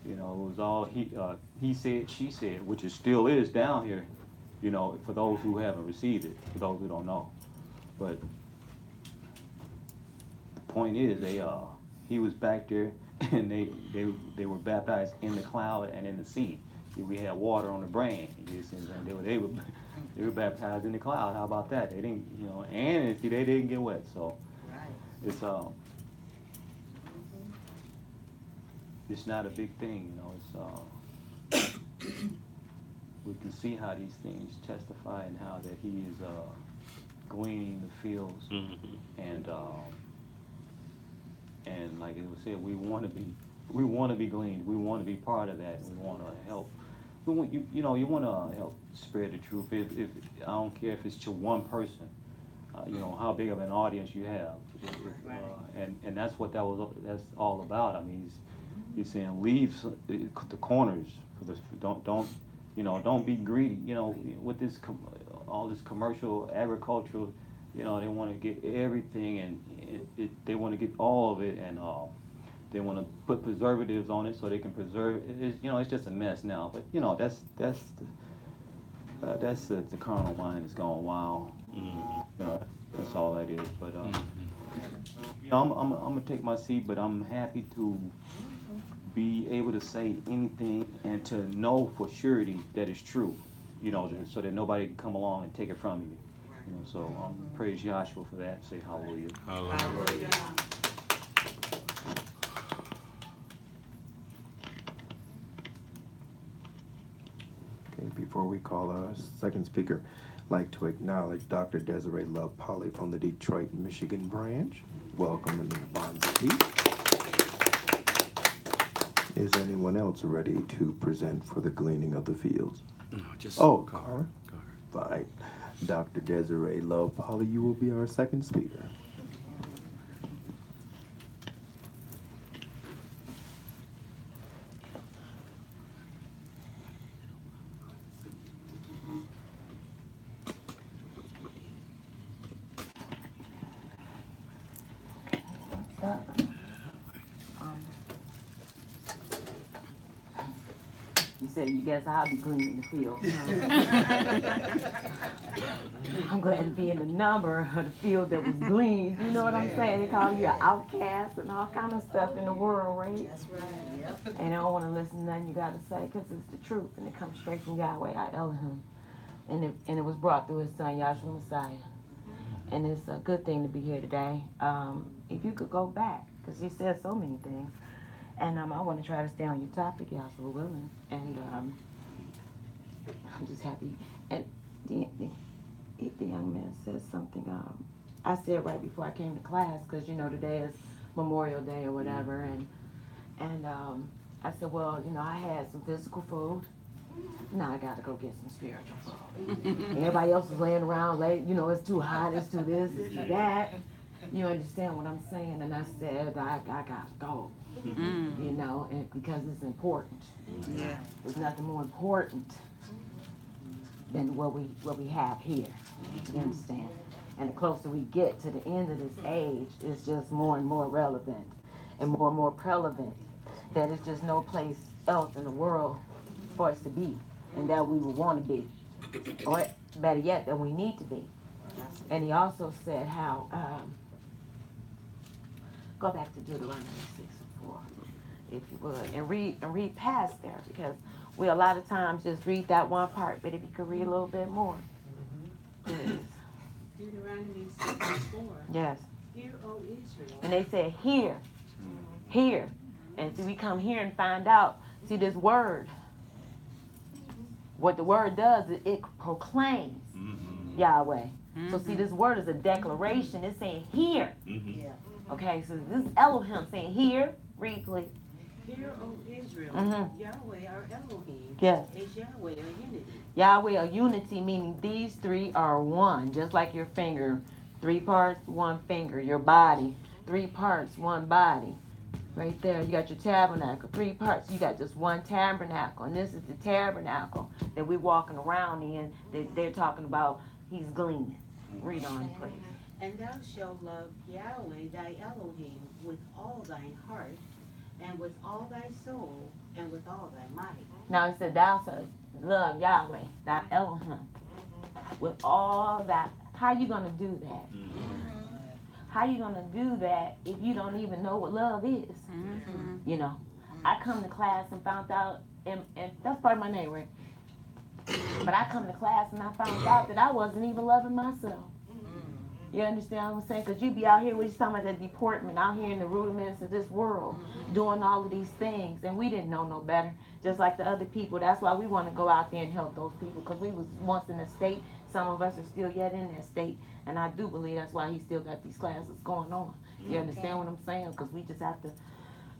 It was all he said, she said, which still is down here. For those who haven't received it, for those who don't know. But the point is, he was back there, and they were baptized in the cloud and in the sea. We had water on the brain. They were baptized in the cloud. How about that? They didn't, and they didn't get wet. So it's not a big thing. We can see how these things testify and how that he is gleaning the fields, and like it was said, we want to be gleaned. We want to be part of that. We want to help. You want to help spread the truth. If I don't care if it's to one person, how big of an audience you have, and that's what that's all about. I mean, he's saying leave the corners for the don't be greedy. With this all this commercial agricultural, they want to get everything, and they want to get all of it, and they want to put preservatives on it so they can preserve it. It's just a mess now. But that's the carnal mind is gone wild. That's all that is. But I'm gonna take my seat, but I'm happy to be able to say anything and to know for surety that it's true, so that nobody can come along and take it from you. So praise Yahshua for that. Say hallelujah. Hallelujah. Okay, before we call our second speaker, I'd like to acknowledge Dr. Desiree Love Polly from the Detroit, Michigan branch. Welcome in the Bond Seat. Is anyone else ready to present for the gleaning of the fields? No, just Carr. Fine. Dr. Desiree Love Polly, you will be our second speaker. You said, you guess I'll be gleaning the field. I'm glad to be in the number of the field that was gleaned. You know what I'm saying? They call you an outcast and all kind of stuff in the world, right? That's right, yep. And I don't want to listen to nothing you got to say because it's the truth and it comes straight from Yahweh, our Elohim. And it was brought through his son, Yahshua Messiah. And it's a good thing to be here today. If you could go back, because he said so many things. And I want to try to stay on your topic, Yahshua willing. And I'm just happy. And the young man said something. I said right before I came to class, because, you know, today is Memorial Day or whatever. And I said, well, you know, I had some physical food. Now I got to go get some spiritual food. And everybody else is laying around late. You know, it's too hot. It's too this. It's too that. You understand what I'm saying? And I said, I got to go. You know, and because it's important. Yeah. There's nothing more important than what we have here. You understand? And the closer we get to the end of this age, it's just more and more relevant and more prevalent that it's just no place else in the world for us to be and that we would want to be. Or better yet, that we need to be. And he also said how, go back to Deuteronomy 6:4, if you would, and read past there, because we a lot of times just read that one part, but if you could read a little bit more. Please. Deuteronomy 6:4. Yes. Hear, O Israel. And they said, here. And see, we come here and find out, see this word, what the word does, it proclaims Yahweh. So see, this word is a declaration. It's saying here. Yeah. Okay, so this is Elohim saying here. Read, please. Hear, O Israel. Yahweh our Elohim. Yes. Is Yahweh a unity. Yahweh a unity, meaning these three are one. Just like your finger, 3 parts, 1 finger. Your body, 3 parts, 1 body. Right there, you got your tabernacle, 3 parts. You got just 1 tabernacle, and this is the tabernacle that we're walking around in. They're talking about. He's gleaning. Read on, please. And thou shalt love Yahweh thy Elohim with all thine heart, and with all thy soul, and with all thy might. Now it said, thou shalt love Yahweh thy Elohim with all that. How you gonna do that? How you gonna do that if you don't even know what love is? You know, I come to class and found out, and that's part of my name, right? But I come to class and I found out that I wasn't even loving myself. You understand what I'm saying? Because you be out here, we're talking about the deportment, out here in the rudiments of this world, doing all of these things, and we didn't know no better, just like the other people. That's why we want to go out there and help those people, because we was once in a state. Some of us are still yet in that state, and I do believe that's why he still got these classes going on. You understand what I'm saying? Because we just have to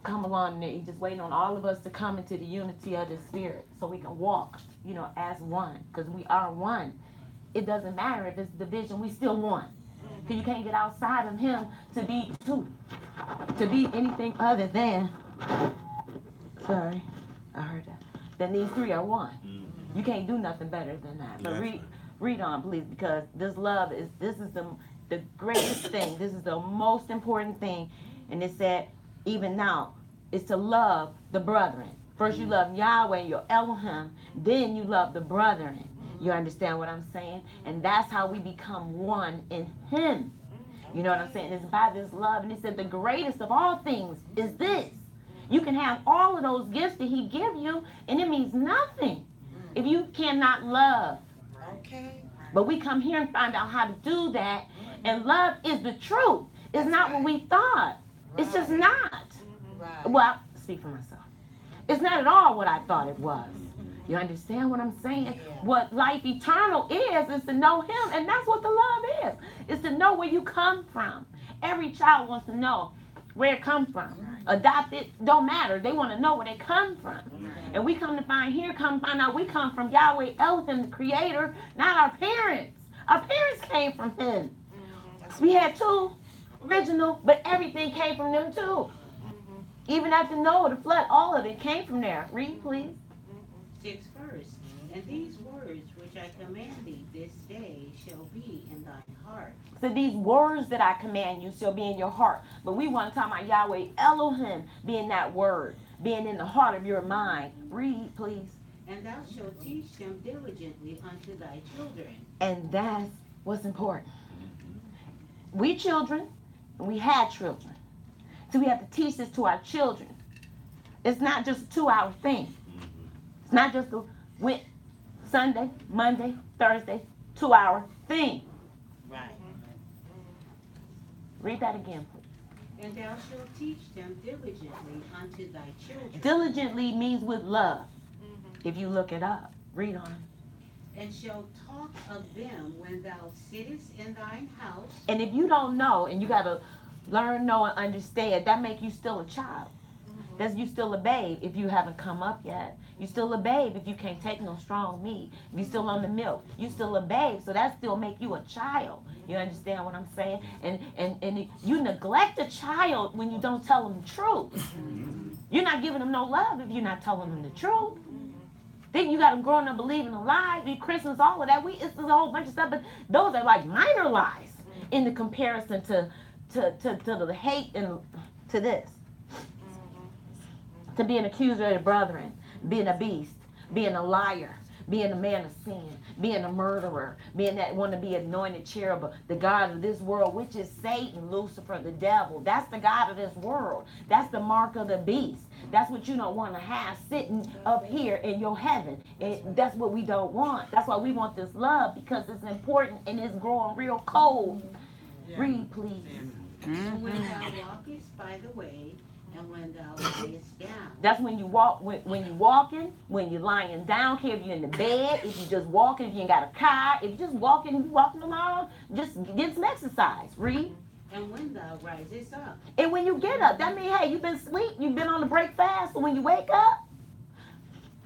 come along there. He's just waiting on all of us to come into the unity of the Spirit so we can walk, you know, as one, because we are one. It doesn't matter if it's division, we still one. Because you can't get outside of him to be two, to be anything other than, sorry, I heard that, then these three are one. You can't do nothing better than that. But read on, please, because this love is, this is the greatest thing. This is the most important thing. And it said, even now, is to love the brethren. First you love Yahweh, your Elohim, then you love the brethren. You understand what I'm saying? And that's how we become one in him. You know what I'm saying? It's by this love. And he said the greatest of all things is this. You can have all of those gifts that he give you, and it means nothing if you cannot love. Okay. But we come here and find out how to do that. And love is the truth. It's not what we thought. It's just not. Right. Well, I speak for myself. It's not at all what I thought it was. You understand what I'm saying? Yeah. What life eternal is to know him. And that's what the love is. It's to know where you come from. Every child wants to know where it comes from. Adopted, don't matter. They want to know where they come from. And we come to find out we come from Yahweh Elohim, the creator, not our parents. Our parents came from him. We had 2 original, but everything came from them too. Even after Noah, the flood, all of it came from there. Read, please. 6th verse. And these words which I command thee this day shall be in thine heart. So these words that I command you shall be in your heart. But we want to talk about Yahweh Elohim being that word, being in the heart of your mind. Read, please. And thou shalt teach them diligently unto thy children. And that's what's important. We children, and we had children. So we have to teach this to our children. It's not just a 2-hour thing. It's not just a Sunday, Monday, Thursday, 2-hour thing. Right. Read that again, please. And thou shalt teach them diligently unto thy children. Diligently means with love. If you look it up, read on. And shalt talk of them when thou sittest in thine house. And if you don't know, and you gotta learn, know, and understand, that make you still a child. That's you still a babe if you haven't come up yet. You still a babe if you can't take no strong meat. If you still on the milk, you still a babe. So that still make you a child. You understand what I'm saying? And you neglect a child when you don't tell them the truth. You're not giving them no love if you're not telling them the truth. Then you got them growing up believing a lie, the Christmas, all of that. It's a whole bunch of stuff, but those are like minor lies in the comparison to the hate and to this. To be an accuser of the brethren, being a beast, being a liar, being a man of sin, being a murderer, being that want to be anointed cherub, the God of this world, which is Satan, Lucifer, the devil. That's the God of this world. That's the mark of the beast. That's what you don't want to have sitting up here in your heaven. That's what we don't want. That's why we want this love, because it's important and it's growing real cold. Read, please. And when thou walkest by the way, and when thou layest down. That's when you walk, when you walking, when you're lying down, care if you're in the bed, if you just walking, if you ain't got a car, if you just walking along, just get some exercise. Read. And when thou risest up. And when you get up, that means, hey, you've been asleep, you've been on the break fast, so when you wake up,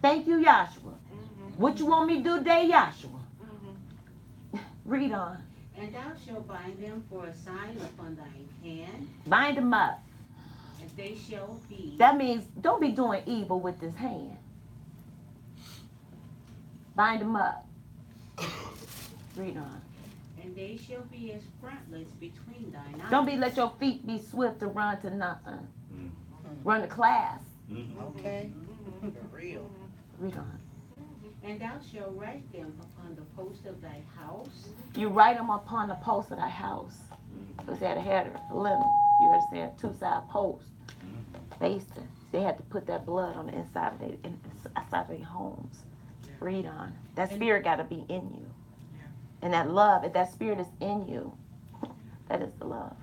thank you, Yahshua. What you want me to do today, Yahshua? Read on. And thou shalt bind them for a sign upon thine hand. Bind them up. And they shall be. That means don't be doing evil with this hand. Bind them up. Read on. And they shall be as frontlets between thine eyes. Don't let your feet be swift to run to nothing. Run to class. Okay. For real. Read on. And thou shalt write them upon the post of thy house. You write them upon the post of thy house. Because they had a header, a lintel. You understand? 2-side posts. Based it. They had to put that blood on the inside of their homes. Read on. That spirit got to be in you. And that love, if that spirit is in you, that is the love.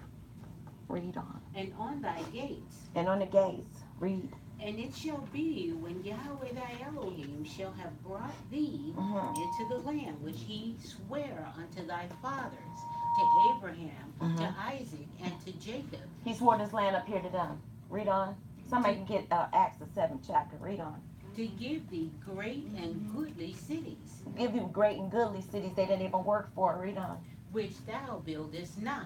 Read on. And on thy gates. And on the gates, read. And it shall be when Yahweh thy Elohim shall have brought thee into the land which he sware unto thy fathers, to Abraham, to Isaac, and to Jacob. He swore this land up here to them. Read on. Somebody can get Acts the 7th chapter. Read on. To give thee great and goodly cities. Give you great and goodly cities they didn't even work for. Read on. Which thou buildest not.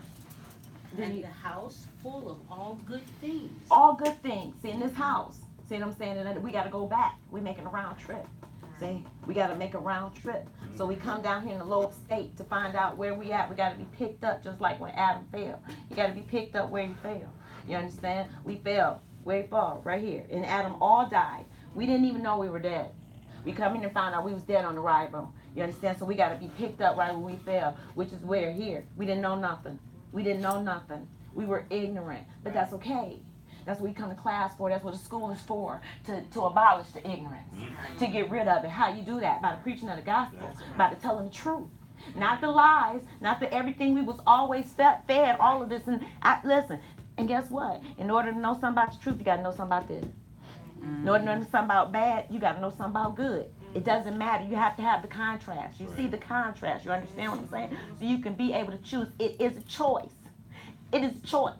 And the house full of all good things. All good things. See, in this house. See what I'm saying? And we got to go back. We're making a round trip. See? We got to make a round trip. So we come down here in the lower state to find out where we at. We got to be picked up just like when Adam fell. You got to be picked up where he fell. You understand? We fell. Where he fell? Right here. And Adam all died. We didn't even know we were dead. We come in and found out we was dead on the ride room. You understand? So we got to be picked up right when we fell, which is where here. We didn't know nothing. We didn't know nothing. We were ignorant. But that's okay. That's what we come to class for. That's what the school is for, to abolish the ignorance, to get rid of it. How you do that? By the preaching of the gospel, by the telling the truth. Not the lies, not the everything we was always fed, all of this. And listen, and guess what? In order to know something about the truth, you got to know something about this. In order to know something about bad, you got to know something about good. It doesn't matter. You have to have the contrast. You see the contrast. You understand what I'm saying? So you can be able to choose. It is a choice. It is a choice.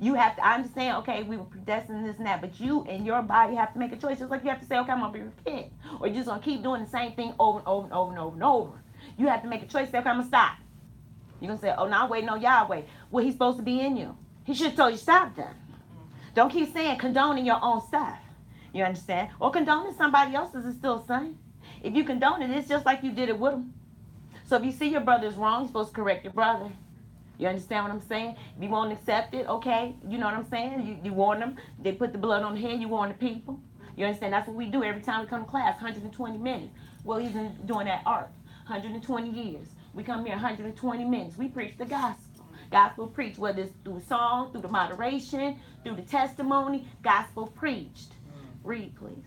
You have to understand, okay, we were predestined this and that, but you and your body have to make a choice. Just like you have to say, okay, I'm going to repent. Or you're just going to keep doing the same thing over and over and over and over and over. You have to make a choice. Say, okay, I'm going to stop. You're going to say, oh, no, I'm waiting on Yahweh. Well, he's supposed to be in you. He should have told you stop that. Don't keep saying condoning your own stuff. You understand? Or condoning somebody else's is still the same. If you condone it, it's just like you did it with them. So if you see your brother is wrong, you're supposed to correct your brother. You understand what I'm saying? If you won't accept it, okay, you know what I'm saying? You warn them. They put the blood on the head, you warn the people. You understand? That's what we do every time we come to class, 120 minutes. Well, he's doing that art, 120 years. We come here 120 minutes. We preach the gospel. Gospel preached, whether it's through song, through the moderation, through the testimony, gospel preached. Read, please.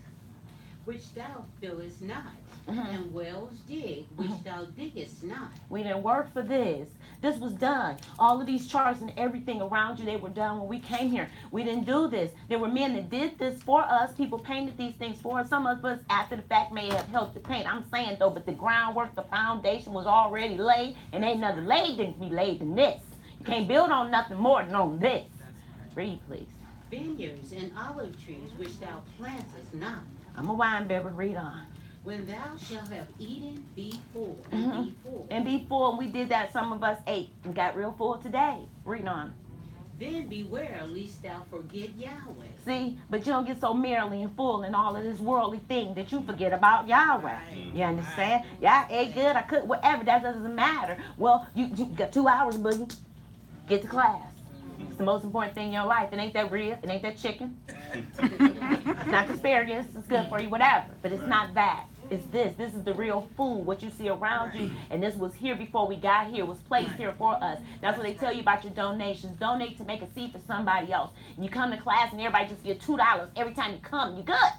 Which thou fillest not, Mhm. and wells dig, which thou diggest not. We didn't work for this. This was done. All of these charts and everything around you, they were done when we came here. We didn't do this. There were men that did this for us. People painted these things for us. Some of us, after the fact, may have helped to paint. I'm saying, though, but the groundwork, the foundation was already laid, and ain't nothing laid didn't be laid than this. You can't build on nothing more than on this. Read, please. Vineyards and olive trees, which thou plantest not. I'm a wine bibber. Read on. When thou shalt have eaten, be full, Mhm. and be full. And be full, and we did that. Some of us ate and got real full today. Read on. Then beware lest thou forget Yahweh. See, but you don't get so merrily and full in all of this worldly thing that you forget about Yahweh. You understand? Yeah, I ate good, I cooked, whatever, that doesn't matter. Well, you got 2 hours, boogie. Get to class. It's the most important thing in your life. It ain't that rib, it ain't that chicken. It's not asparagus, it's good for you, whatever. But it's not that. It's this. This is the real food, what you see around you. And this was here before we got here, was placed here for us. That's what they tell you about your donations. Donate to make a seat for somebody else. And you come to class and everybody just get $2 every time you come. You good.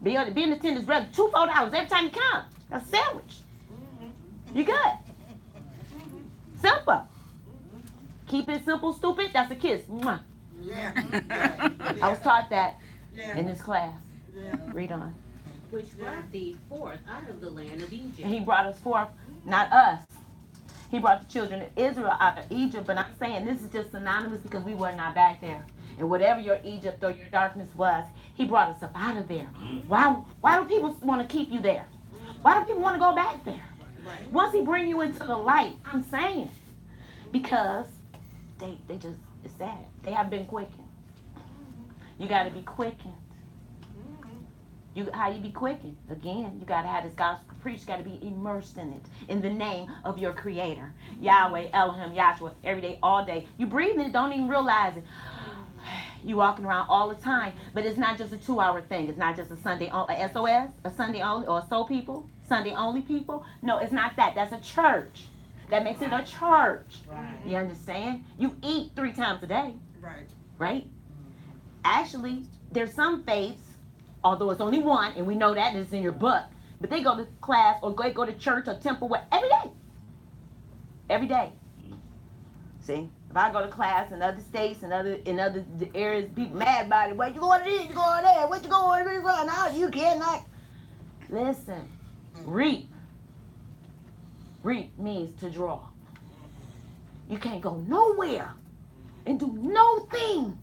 Be in attendance regular, $4 every time you come. That's a sandwich. You good. Simple. Keep it simple, stupid. That's a kiss. Mwah. Yeah. I was taught that Yeah. in this class. Yeah. Read on. Which brought thee forth out of the land of Egypt. And he brought us forth, not us. He brought the children of Israel out of Egypt. But I'm saying this is just synonymous because we were not back there. And whatever your Egypt or your darkness was, he brought us up out of there. Why do people want to keep you there? Why do people want to go back there? Once he bring you into the light, I'm saying, because they just, it's sad. They have been quickened. You got to be quickened. How you be quickened? Again, you got to have this gospel preached. You got to be immersed in it, in the name of your creator. Yahweh, Elohim, Yahshua, every day, all day. You breathing it, don't even realize it. You walking around all the time, but it's not just a 2-hour thing. It's not just a Sunday, a SOS, a Sunday only, or a soul people, Sunday only people. No, it's not that. That's a church. That makes it a church. Right. You understand? You eat 3 times a day, Right. right? Actually, there's some faiths, although it's only one, and we know that, and it's in your book, but they go to class or go to church or temple every day. Every day. See? If I go to class in other states and in other areas, people mad about it. What you going to this? You going there? What you going to do? No, you cannot. Listen. Reap. Reap means to draw. You can't go nowhere and do no thing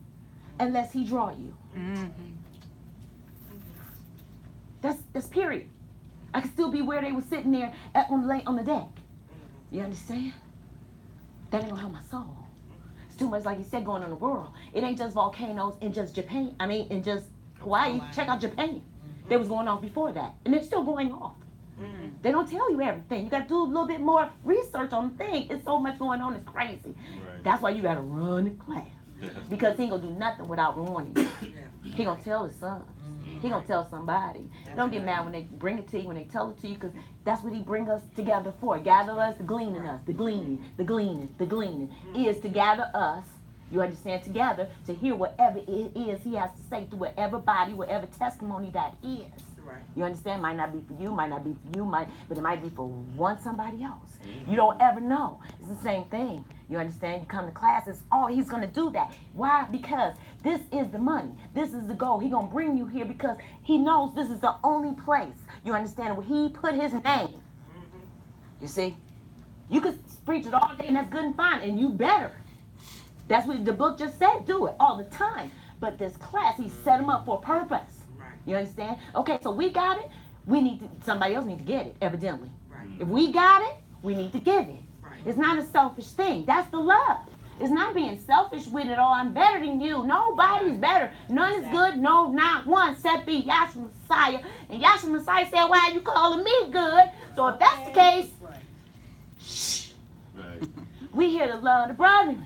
unless he draw you. That's period. I can still be where they were sitting there on the deck. You understand? That ain't gonna help my soul. It's too much, like you said, going on in the world. It ain't just volcanoes in just Japan. In just Hawaii. Check out Japan. They was going off before that, and they're still going off. They don't tell you everything. You got to do a little bit more research on the thing. It's so much going on. It's crazy. Right. That's why you got to run the class, because he ain't gonna do nothing without warning you. He gonna tell his son. He gonna tell somebody. Don't get mad when they bring it to you, when they tell it to you, because that's what he bring us together for. Gather us, the gleaning us, the gleaning, the gleaning, the gleaning is to gather us. You understand? Together to hear whatever it is he has to say through whatever body, whatever testimony that is. Right. You understand? Might not be for you, might not be for you, but it might be for somebody else. You don't ever know. It's the same thing. You understand? You come to class, it's all he's gonna do that. Why? Because this is the money. This is the goal. He gonna bring you here because he knows this is the only place. You understand? Where he put his name. You see? You could preach it all day and that's good and fine, and you better. That's what the book just said. Do it all the time. But this class, he set him up for a purpose. You understand? Okay, so we got it. Somebody else need to get it, evidently. Right. If we got it, we need to give it. Right. It's not a selfish thing. That's the love. It's not being selfish with it all. I'm better than you. Nobody's better. None is good. No, not one. Except be Yahshua Messiah. And Yahshua Messiah said, why are you calling me good? So if that's the case, shh. Right. We here to love the brethren.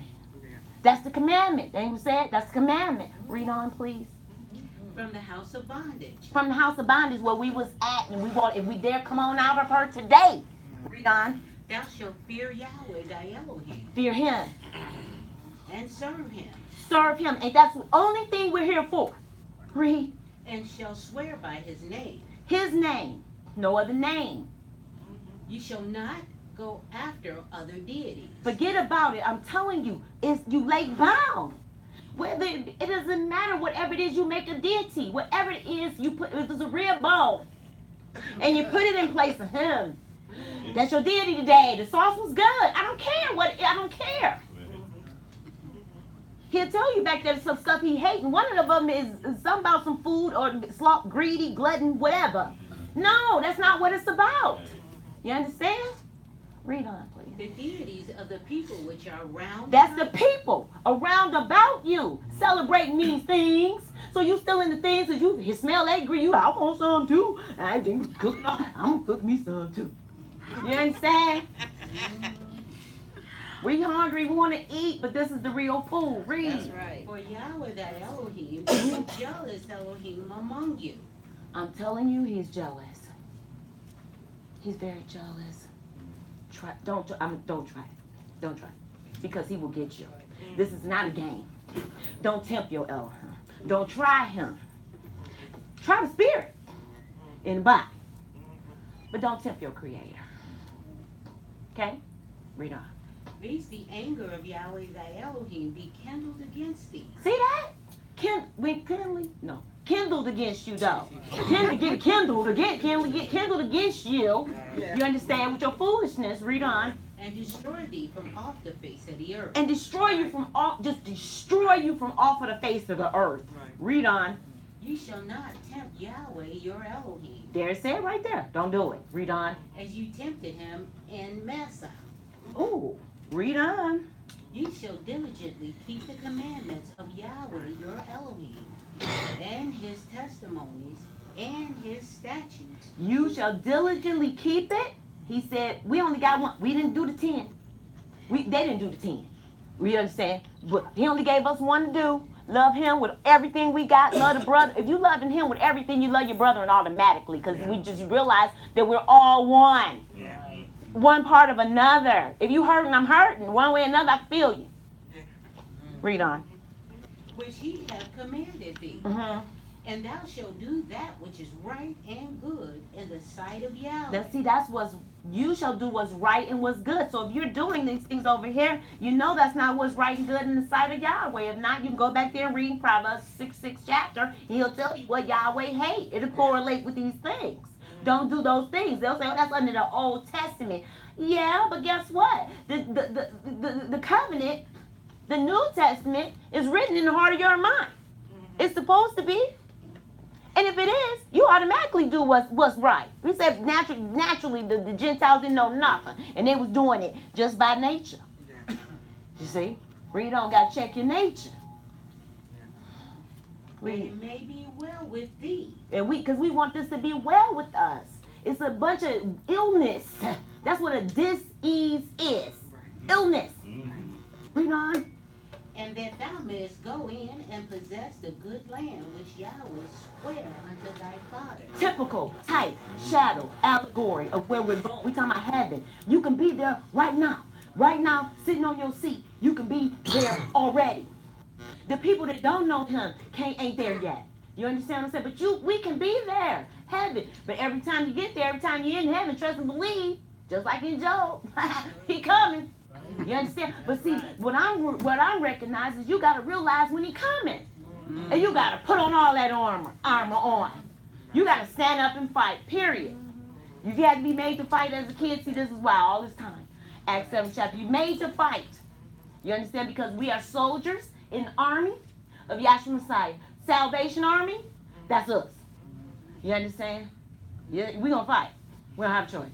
That's the commandment. They ain't said that's the commandment. Read on, please. from the house of bondage. From the house of bondage where we was at, and we want, if we dare come on out of her today. Read on. Thou shalt fear Yahweh thy Elohim, Fear him. and serve him, Serve him. And that's the only thing we're here for. Read. and shall swear by his name. His name. No other name. You shall not go after other deities. Forget about it. I'm telling you, it's you lay bound. Whether it doesn't matter, whatever it is, you make a deity. Whatever it is, you put, if it's a real bone, and you put it in place of him. That's your deity today. The sauce was good. I don't care what. I don't care. He'll tell you back there some stuff he hates, and one of them is something about some food or slop, greedy, glutton, whatever. No, that's not what it's about. You understand? Read on, please. The deities of the people which are round. That's the people around about you. Celebrating these things. So you still in the things that you smell angry. You, I want some too. I didn't cook. I'm gonna cook me some too. You understand? We hungry, we want to eat, but this is the real food. Read. That's right. For Yahweh thy Elohim is a jealous Elohim among you. I'm telling you, he's jealous. He's very jealous. Don't try. Because he will get you. This is not a game. Don't tempt your Elohim. Don't try him. Try the spirit in the body. But don't tempt your creator. Okay? Read on. Lest the anger of Yahweh thy Elohim be kindled against thee. See that? Kindled against you, though. Kindled against you. You understand? With your foolishness, read on. And destroy thee from off the face of the earth. And destroy you from off of the face of the earth. Read on. You shall not tempt Yahweh your Elohim, There it said right there. Don't do it. Read on. as you tempted him in Massa. Ooh. Read on. You shall diligently keep the commandments of Yahweh your Elohim, and his testimonies, and his statutes. You shall diligently keep it. He said, we only got one. We didn't do the 10. They didn't do the 10. We understand? But he only gave us one to do. Love him with everything we got. Love the brother. If you loving him with everything, you love your brother and automatically. Because we just realize that we're all one. Yeah. One part of another. If you hurting, I'm hurting. One way or another, I feel you. Read on. Which he hath commanded thee. Mm-hmm. And thou shalt do that which is right and good in the sight of Yahweh. That's what's, you shall do what's right and what's good. So if you're doing these things over here, you know that's not what's right and good in the sight of Yahweh. If not, you can go back there and read Proverbs 6 chapter, and he'll tell you what Yahweh hates. It'll correlate with these things. Don't do those things. They'll say, oh, that's under the Old Testament. Yeah, but guess what? The covenant, the New Testament, is written in the heart of your mind. It's supposed to be. And if it is, you automatically do what's right. We said naturally the Gentiles didn't know nothing. And they was doing it just by nature. You see? Read on, got to check your nature. And it may be well with thee. And because we want this to be well with us. It's a bunch of illness. That's what a dis-ease is. Illness. Read on. And that thou mayest go in and possess the good land which Yahweh sware unto thy father. Typical, type, shadow, allegory of where we're going. We're talking about heaven. You can be there right now. Right now, sitting on your seat. You can be there already. The people that don't know him ain't there yet. You understand what I'm saying? But we can be there. Heaven. But every time you get there, every time you're in heaven, trust and believe, just like in Job, he coming. You understand? But see, what I'm recognizing is you got to realize when he coming. And you got to put on all that armor on. You got to stand up and fight, period. You had to be made to fight as a kid. See, this is why all this time. Acts 7 chapter. You made to fight. You understand? Because we are soldiers in the army of Yahshua Messiah. Salvation Army, that's us. You understand? Yeah, we're going to fight. We don't have a choice.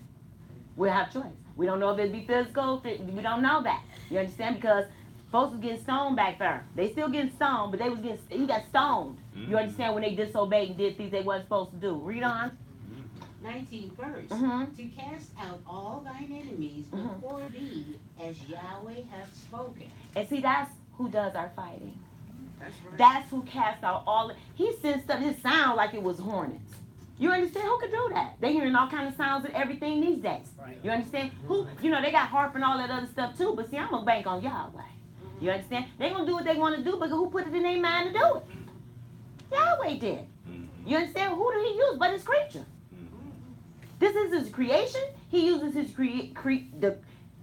We'll have a choice. We don't know if it'd be physical. We don't know that. You understand? Because folks was getting stoned back there. They still getting stoned, but he got stoned. You understand? When they disobeyed and did things they wasn't supposed to do. Read on. 19th verse. To cast out all thine enemies before thee, as Yahweh hath spoken. And see, that's who does our fighting. That's right. That's who cast out all. He sent stuff. It sound like it was hornets. You understand? Who could do that? They hearing all kind of sounds and everything these days. Right. You understand? Who? You know they got harp and all that other stuff too. But see, I'm gonna bank on Yahweh. You understand? They gonna do what they want to do, but who put it in their mind to do it? Yahweh did. You understand? Who did he use but his creature? This is his creation. He uses his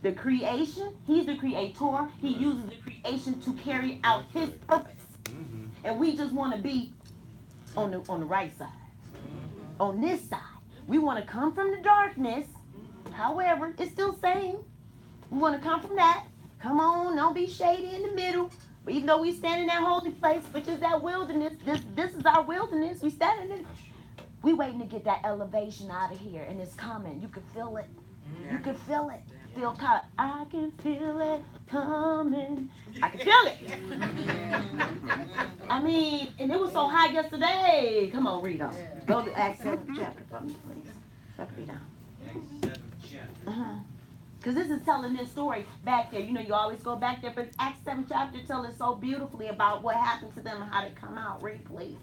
the creation. He's the creator. He uses the creation to carry out his purpose. And we just want to be on the right side. On this side. We want to come from the darkness. However, it's still same. We want to come from that. Come on, don't be shady in the middle. But even though we stand in that holy place, which is that wilderness, this is our wilderness. We standing in it. We waiting to get that elevation out of here, and it's coming. You can feel it. You can feel it. Feel kind. I can feel it coming. I can feel it. I mean, and it was so high yesterday. Come on, read on. Go to Acts 7th chapter for me, please. Let's read on. Acts 7th chapter. Because this is telling this story back there. You know, you always go back there, but Acts 7th chapter tells us so beautifully about what happened to them and how they come out. Read, please.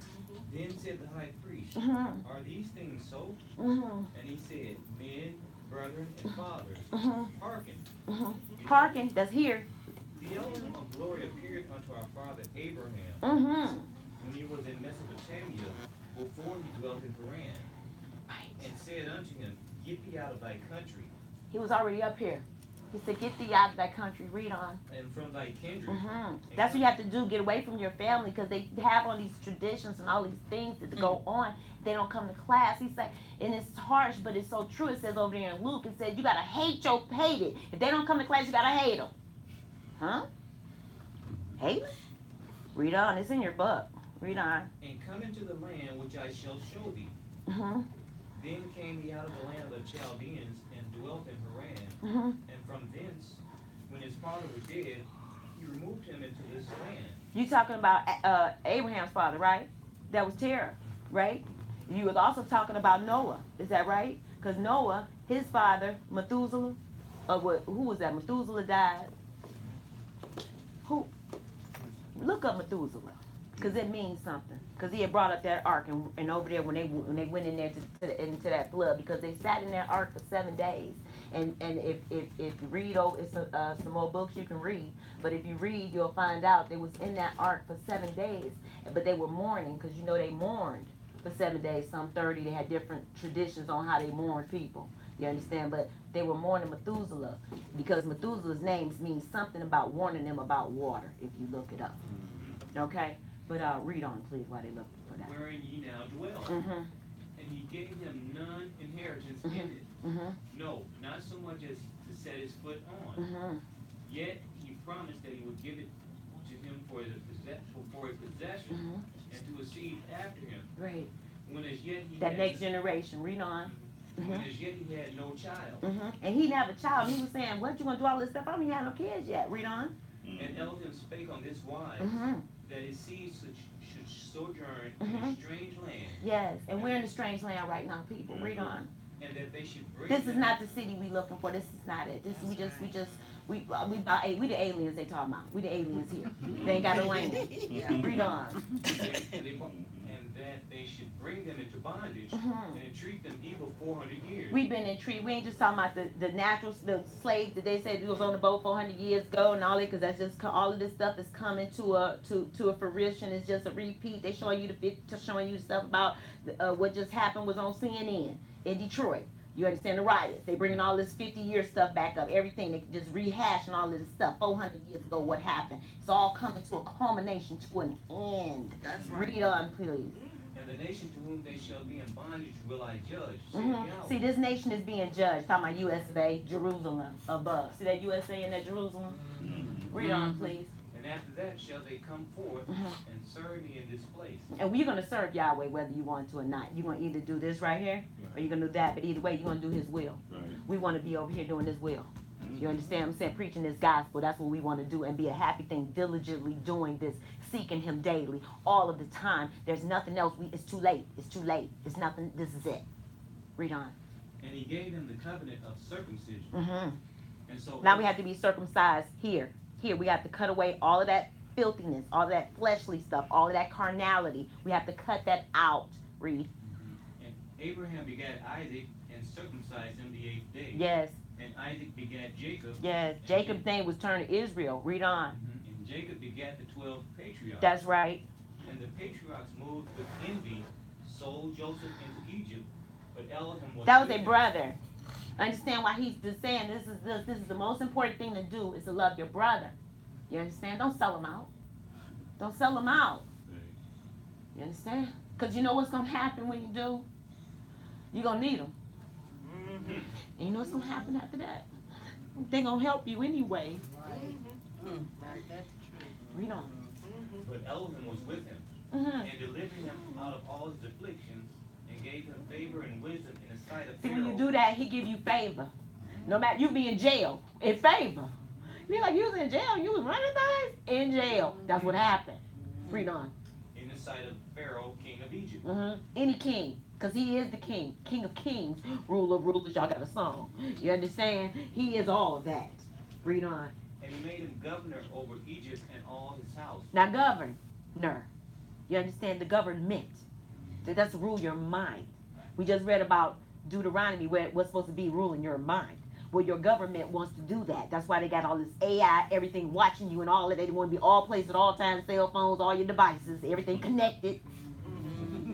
Then said the high priest, Are these things so? And he said, Men, brethren, and fathers, hearken. Hearken, that's here. The element of glory appeared unto our father Abraham when he was in Mesopotamia, before he dwelt in Haran, and said unto him, Get thee out of thy country. He was already up here. He said, get thee out of that country. Read on. And from thy kindred. That's what you have to do. Get away from your family, because they have all these traditions and all these things that go on. They don't come to class. He said, and it's harsh, but it's so true. It says over there in Luke, it says, you got to hate it. If they don't come to class, you got to hate them. Huh? Hate them? Read on. It's in your book. Read on. And come into the land which I shall show thee. Then came he out of the land of the Chaldeans and dwelt in Haran. And from thence, when his father was dead, he removed him into this land. You talking about Abraham's father, right? That was Terah, right? You was also talking about Noah. Is that right? Because Noah, his father, Methuselah, who was that? Methuselah died. Who? Look up Methuselah, because it means something. Because he had brought up that ark, and over there when they went in there into that flood, because they sat in that ark for 7 days. And if you read it's some more books you can read, but if you read, you'll find out they was in that ark for 7 days, but they were mourning, because you know they mourned for 7 days. Some 30, they had different traditions on how they mourned people. You understand? But they were mourning Methuselah, because Methuselah's name means something about warning them about water, if you look it up. Okay? But read on, please, while they look for that. Wherein ye now dwell. And he gave him none inheritance in it. No, not so much as to set his foot on. Yet he promised that he would give it to him for his possession, and to a seed after him. Right. When as yet he That had next generation. Read on. when as yet he had no child. And he didn't have a child. He was saying, what, you going to do all this stuff? I don't even have no kids yet. Read on. And Elohim spake on this wise, that his seed should sojourn in a strange land. Yes, and we're in a strange land right now, people. Read on. And that they should bring This is them- not the city we looking for. This is not it. We the aliens they talking about. We the aliens here. They ain't got no land. Read on. and that they should bring them into bondage and entreat them evil 400 years. We've been intrigued. We ain't just talking about the slaves that they said was on the boat 400 years ago and all that, because that's just all of this stuff is coming to a fruition. It's just a repeat. They showing you the stuff about what just happened was on CNN in Detroit. You understand the riots? They bringing all this 50-year stuff back up. Everything, they just rehashing all of this stuff. 400 years ago, what happened? It's all coming to a culmination, to an end. That's right. Read on, please. And the nation to whom they shall be in bondage will I judge. See, this nation is being judged. Talking about USA, Jerusalem, above. See that USA and that Jerusalem? Read on, please. And after that shall they come forth and serve me in this place. And we're going to serve Yahweh whether you want to or not. You're going to either do this right here, or you're going to do that. But either way, you're going to do his will. We want to be over here doing his will. You understand what I'm saying? Preaching this gospel. That's what we want to do, and be a happy thing, diligently doing this, seeking him daily, all of the time. There's nothing else. It's too late. It's too late. It's nothing. This is it. Read on. And he gave them the covenant of circumcision. And so Now we have to be circumcised here. Here, we have to cut away all of that filthiness, all that fleshly stuff, all of that carnality. We have to cut that out. Read. And Abraham begat Isaac and circumcised him the 8th day. Yes. And Isaac begat Jacob. Yes. Jacob's name was turned to Israel. Read on. And Jacob begat the 12 patriarchs. That's right. And the patriarchs moved with envy, sold Joseph into Egypt, but Elohim was. That was a brother. Understand why he's just saying this is the most important thing to do is to love your brother. You understand? Don't sell him out. Don't sell him out. You understand? Because you know what's going to happen when you do? You're going to need him. And you know what's going to happen after that? They're going to help you anyway. Read on. But Elohim was with him, and delivered him out of all his afflictions, and gave him favor and wisdom in the sight of See, Pharaoh. when you do that, he give you favor. No matter, you be in jail, in favor. You like you was in jail, you was running things? In jail. That's what happened. Read on. In the sight of Pharaoh, king of Egypt. Any king, because he is the king. King of kings, ruler of rulers. Y'all got a song. You understand? He is all of that. Read on. And he made him governor over Egypt and all his house. Now governor. You understand the government. That's to rule your mind. We just read about Deuteronomy where what's supposed to be ruling your mind. Well, your government wants to do that. That's why they got all this AI, everything watching you and all that. They want to be all places at all times, cell phones, all your devices, everything connected.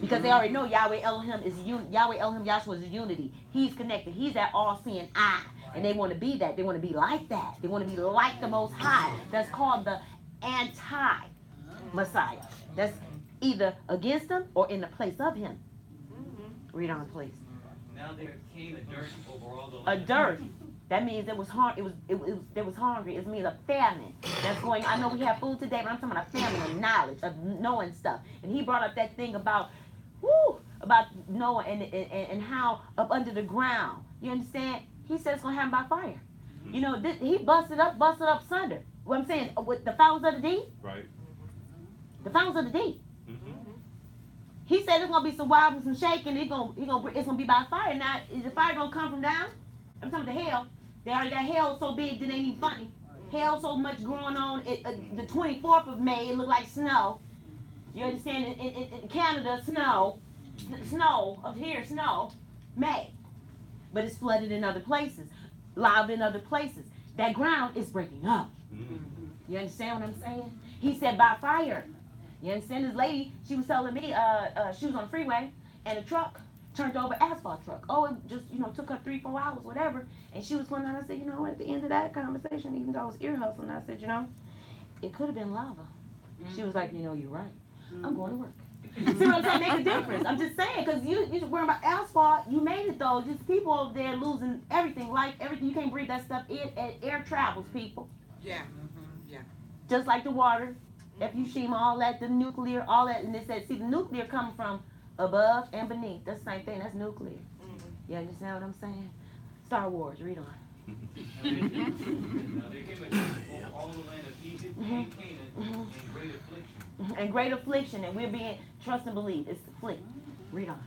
Because they already know Yahweh Elohim is Yahweh Elohim Yahshua is unity. He's connected. He's that all-seeing eye. And they want to be that. They want to be like that. They want to be like the Most High. That's called the anti-Messiah. That's either against him or in the place of him. Read on, please. Now there came a dearth over all the A land. dearth. That means there was hungry. It means a famine that's going. I know we have food today, but I'm talking about a famine of knowledge, of knowing stuff. And he brought up that thing about Noah and how up under the ground. You understand? He said it's gonna happen by fire. You know, he busted up sunder. What I'm saying with the fountains of the deep. Right. The fountains of the deep. He said it's gonna be some wild and some shaking. It's gonna be by fire. Now, is the fire gonna come from down? I'm talking about the hell. They already got hell so big that ain't even funny. Hell so much going on. The 24th of May, it looked like snow. You understand? In Canada, snow up here, snow, May. But it's flooded in other places, loud in other places. That ground is breaking up. You understand what I'm saying? He said by fire. You understand? This lady, she was telling me, she was on the freeway, and a truck turned over, asphalt truck. Oh, it just, took her 3-4 hours, whatever. And she was going on, I said, at the end of that conversation, even though I was ear hustling, I said, it could have been lava. She was like, you're right. I'm going to work. See what I'm saying? Make a difference. I'm just saying, because you worry about asphalt, you made it though. Just people over there losing everything, life, everything. You can't breathe that stuff in. Air travels, people. Yeah. Yeah. Just like the water, Fukushima, all that, the nuclear, all that. And they said, see, the nuclear coming from above and beneath. That's the same thing. That's nuclear. You understand what I'm saying? Star Wars, read on. Now there came a dearth over all the land of Egypt and Canaan in great affliction. And great affliction, and we're being trust and believe. It's afflict. Read on.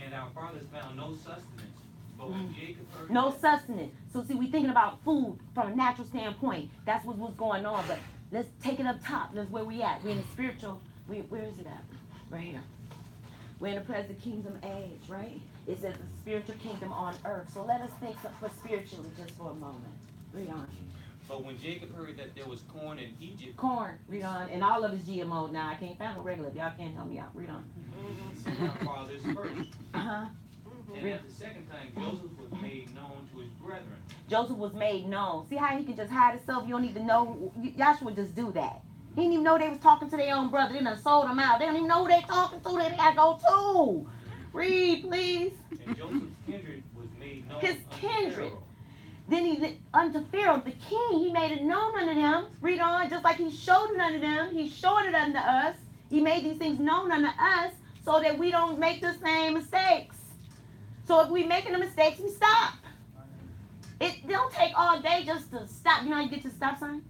And our fathers found no sustenance. But when Jacob heard No sustenance. So see, we're thinking about food from a natural standpoint. That's what's going on. But let's take it up top. That's where we at. We're in the spiritual. Where is it at? Right here. We're in the present kingdom age, right? It says the spiritual kingdom on earth. So let us think for spiritually just for a moment. Read on. But when Jacob heard that there was corn in Egypt, Corn. Read on. And all of it's GMO now. I can't find a regular. Y'all can't help me out. Read on. he sent our fathers first. Uh-huh. And at the second time, Joseph was made known to his brethren. Joseph was made known. See how he can just hide himself? You don't need to know. Joshua just do that. He didn't even know they was talking to their own brother. They done sold him out. They don't even know who they talking to. They gotta go too. Read, please. And Joseph's kindred was made known His unto kindred. Pharaoh. Then he unto Pharaoh, the king, he made it known unto them. Read on, just like he showed it unto them, he showed it unto us. He made these things known unto us so that we don't make the same mistakes. So if we making the mistakes, we stop. It don't take all day just to stop. You know how you get to the stop sign?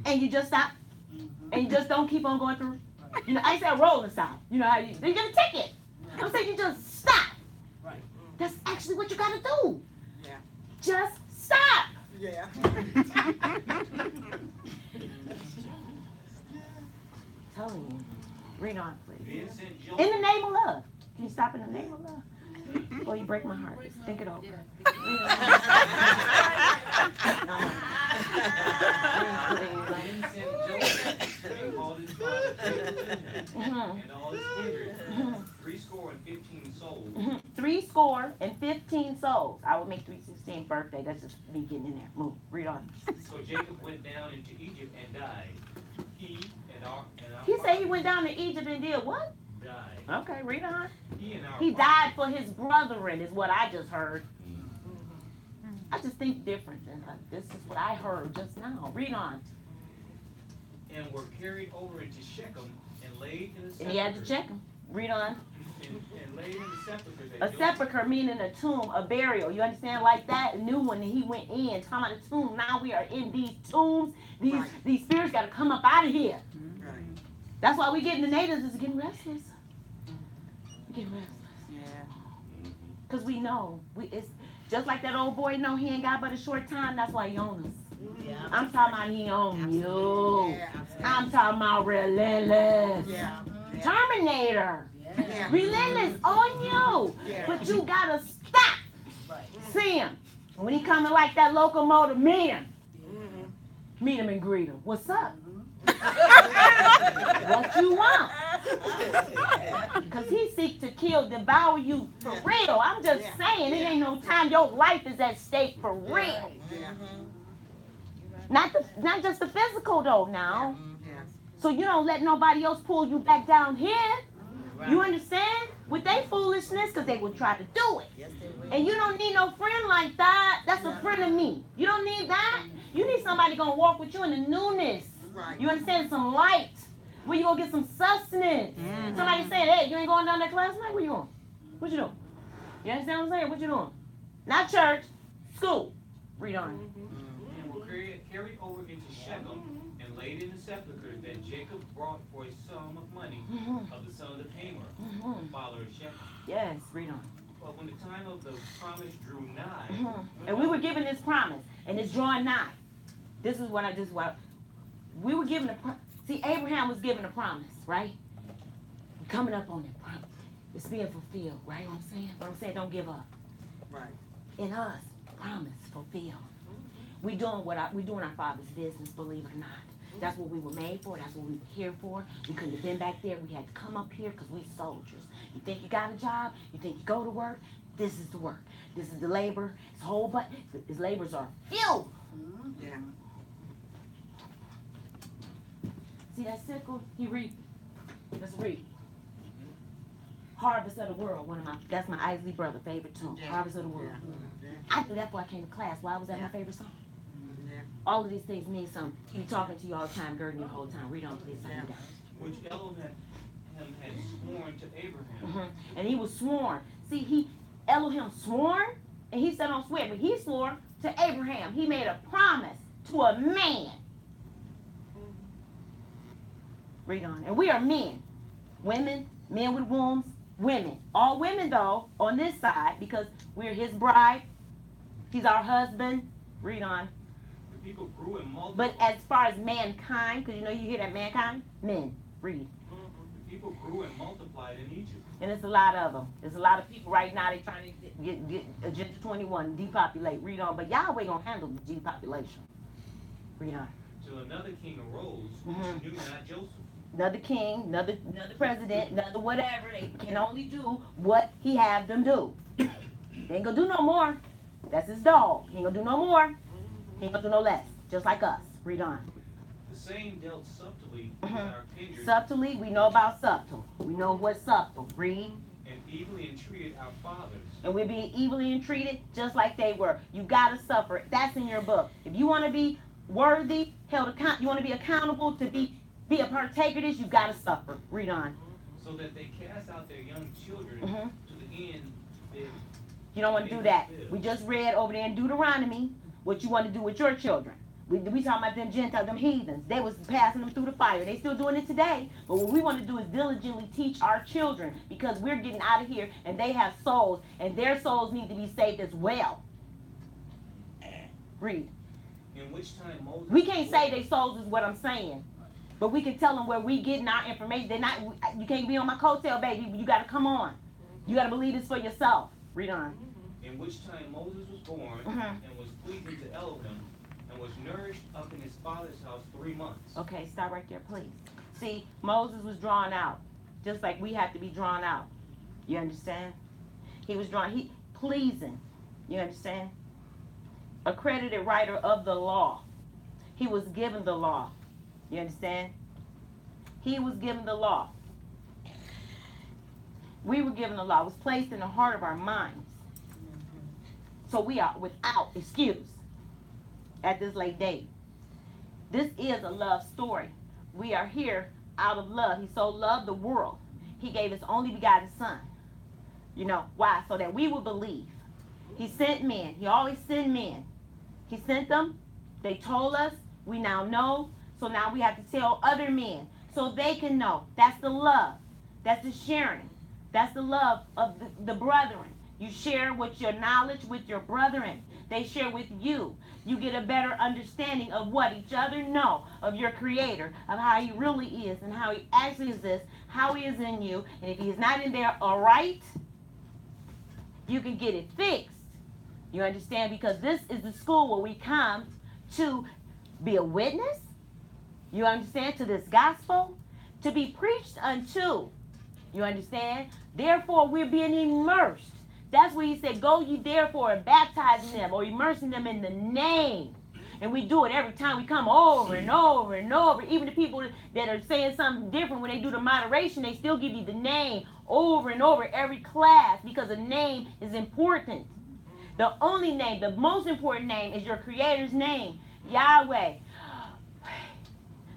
And you just stop. And you just don't keep on going through. I used to have rolling stop. You know how you get a ticket. I'm saying you just stop. Right. That's actually what you gotta do. Yeah. Just stop. Yeah. telling you. Read on, please. Then sent In Joseph. the name of love. Can you stop in the name of love? Boy, you break my heart. Just think it over. Then sent Joseph and called his father and all his kindred, 315 souls. 315 souls. I would make 316 birthday. That's just me getting in there. Move. Read on. So Jacob went down into Egypt and died. He and our He said he went down to Egypt and did what? died. Okay, read on. He and our He died for his brethren, is what I just heard. I just think different than this is what I heard just now. Read on. and were carried over into Shechem and laid in a sepulchre. And he had to check him. Read on. And laid in the sepulchre. A sepulchre meaning a tomb, a burial. You understand? Like that new one that he went in. Talking about a tomb. Now we are in these tombs. These spirits got to come up out of here. Right. That's why we getting the natives is getting restless. We're getting restless. Yeah. Because we know. It's just like that old boy know he ain't got but a short time. That's why he owns us. Yeah. I'm talking about he own you. Yeah, absolutely. I'm talking about relentless. Yeah. Terminator. Yeah. Relentless on you. Yeah. But you gotta stop. See him. When he coming like that locomotive, meet him. Mhm. Meet him and greet him. What's up? What you want? Because he seek to kill, devour you for real. I'm just saying, it ain't no time. Your life is at stake for real. Yeah. Not just the physical though now. Yeah. So you don't let nobody else pull you back down here. You understand? With their foolishness, because they will try to do it. Yes, they will. And you don't need no friend like that. That's a friend of me. You don't need that. You need somebody gonna walk with you in the newness. Right. You understand? Some light. Where you gonna get some sustenance. Somebody saying, hey, you ain't going down that class night? Where you going? What you doing? You understand what I'm saying? What you doing? Not church, school. Read on. And were carried over into Shechem and laid in the sepulchre that Jacob brought for a sum of money of the son of Hamor, the father of Shechem. Yes, read on. But when the time of the promise drew nigh, And we were given this promise, and it's drawing nigh. This is what we were given a promise. See, Abraham was given a promise, right? We're coming up on that promise. It's being fulfilled, right? What I'm saying, don't give up. Right. In us, promise fulfilled. We doing our Father's business, believe it or not. That's what we were made for. That's what we were here for. We couldn't have been back there. We had to come up here because we soldiers. You think you got a job? You think you go to work? This is the work. This is the labor. It's whole, but his labors are few. Yeah. See that sickle? He reap. Let's reap. Harvest of the World. That's my Isley brother favorite tune. Yeah. Harvest of the World. Yeah. I knew that before I came to class. Why was that my favorite song? Yeah. All of these things mean something. He talking to you all the time, girding you the whole time. Read on, please. Yeah. which Elohim had sworn to Abraham. And he was sworn. See, Elohim sworn, and he said don't swear, but he swore to Abraham. He made a promise to a man. Read on. And we are men. Women, men with wombs, women. All women, though, on this side, because we're his bride. He's our husband. Read on. The people grew and multiplied. But as far as mankind, because you hear that mankind? Men. Read. The people grew and multiplied in Egypt. And it's a lot of them. There's a lot of people right now, they trying to get Agenda 21, depopulate. Read on. But Yahweh going to handle the depopulation. Read on. Till another king arose, Mhm. which knew not Joseph. Another king, another president, another whatever. They can only do what he have them do. They ain't gonna do no more. That's his dog. He ain't gonna do no more. He ain't gonna do no less. Just like us. Read on. The same dealt subtly with Mhm. our kindred Subtly, we know about subtle. We know what's subtle. Read. and evilly entreated our fathers. And we're being evilly entreated just like they were. You gotta suffer. That's in your book. If you want to be worthy, held account, you want to be accountable to be a partaker of this, you gotta suffer. Read on. So that they cast out their young children Mhm. to the end that You don't want to do that. We just read over there in Deuteronomy what you want to do with your children. We talking about them Gentiles, them heathens. They was passing them through the fire. They still doing it today. But what we want to do is diligently teach our children because we're getting out of here and they have souls and their souls need to be saved as well. Read. in which time Moses We can't say they souls is what I'm saying. But we can tell them where we getting our information. They're not. You can't be on my coattail, baby. You got to come on. You got to believe this for yourself. Read on. In which time Moses was born Mhm. and was pleasing to Elohim and was nourished up in his father's house 3 months. Okay, stop right there, please. See, Moses was drawn out, just like we have to be drawn out. You understand? He was drawn. He pleasing. You understand? Accredited writer of the law. He was given the law. You understand? He was given the law. We were given the law. It was placed in the heart of our minds. So we are without excuse at this late date. This is a love story. We are here out of love. He so loved the world. He gave his only begotten son. You know, why? So that we will believe. He sent men. He always sent men. He sent them. They told us. We now know. So now we have to tell other men so they can know. That's the love. That's the sharing. That's the love of the brethren. You share with your knowledge with your brethren. They share with you. You get a better understanding of what each other know, of your creator, of how he really is and how he actually exists, how he is in you. And if he is not in there all right, you can get it fixed. You understand? Because this is the school where we come to be a witness. You understand? To this gospel, to be preached unto. You understand? Therefore, we're being immersed. That's where he said, go ye therefore and baptizing them or immersing them in the name. And we do it every time we come over and over and over. Even the people that are saying something different, when they do the moderation, they still give you the name over and over every class because the name is important. The only name, the most important name is your creator's name, Yahweh.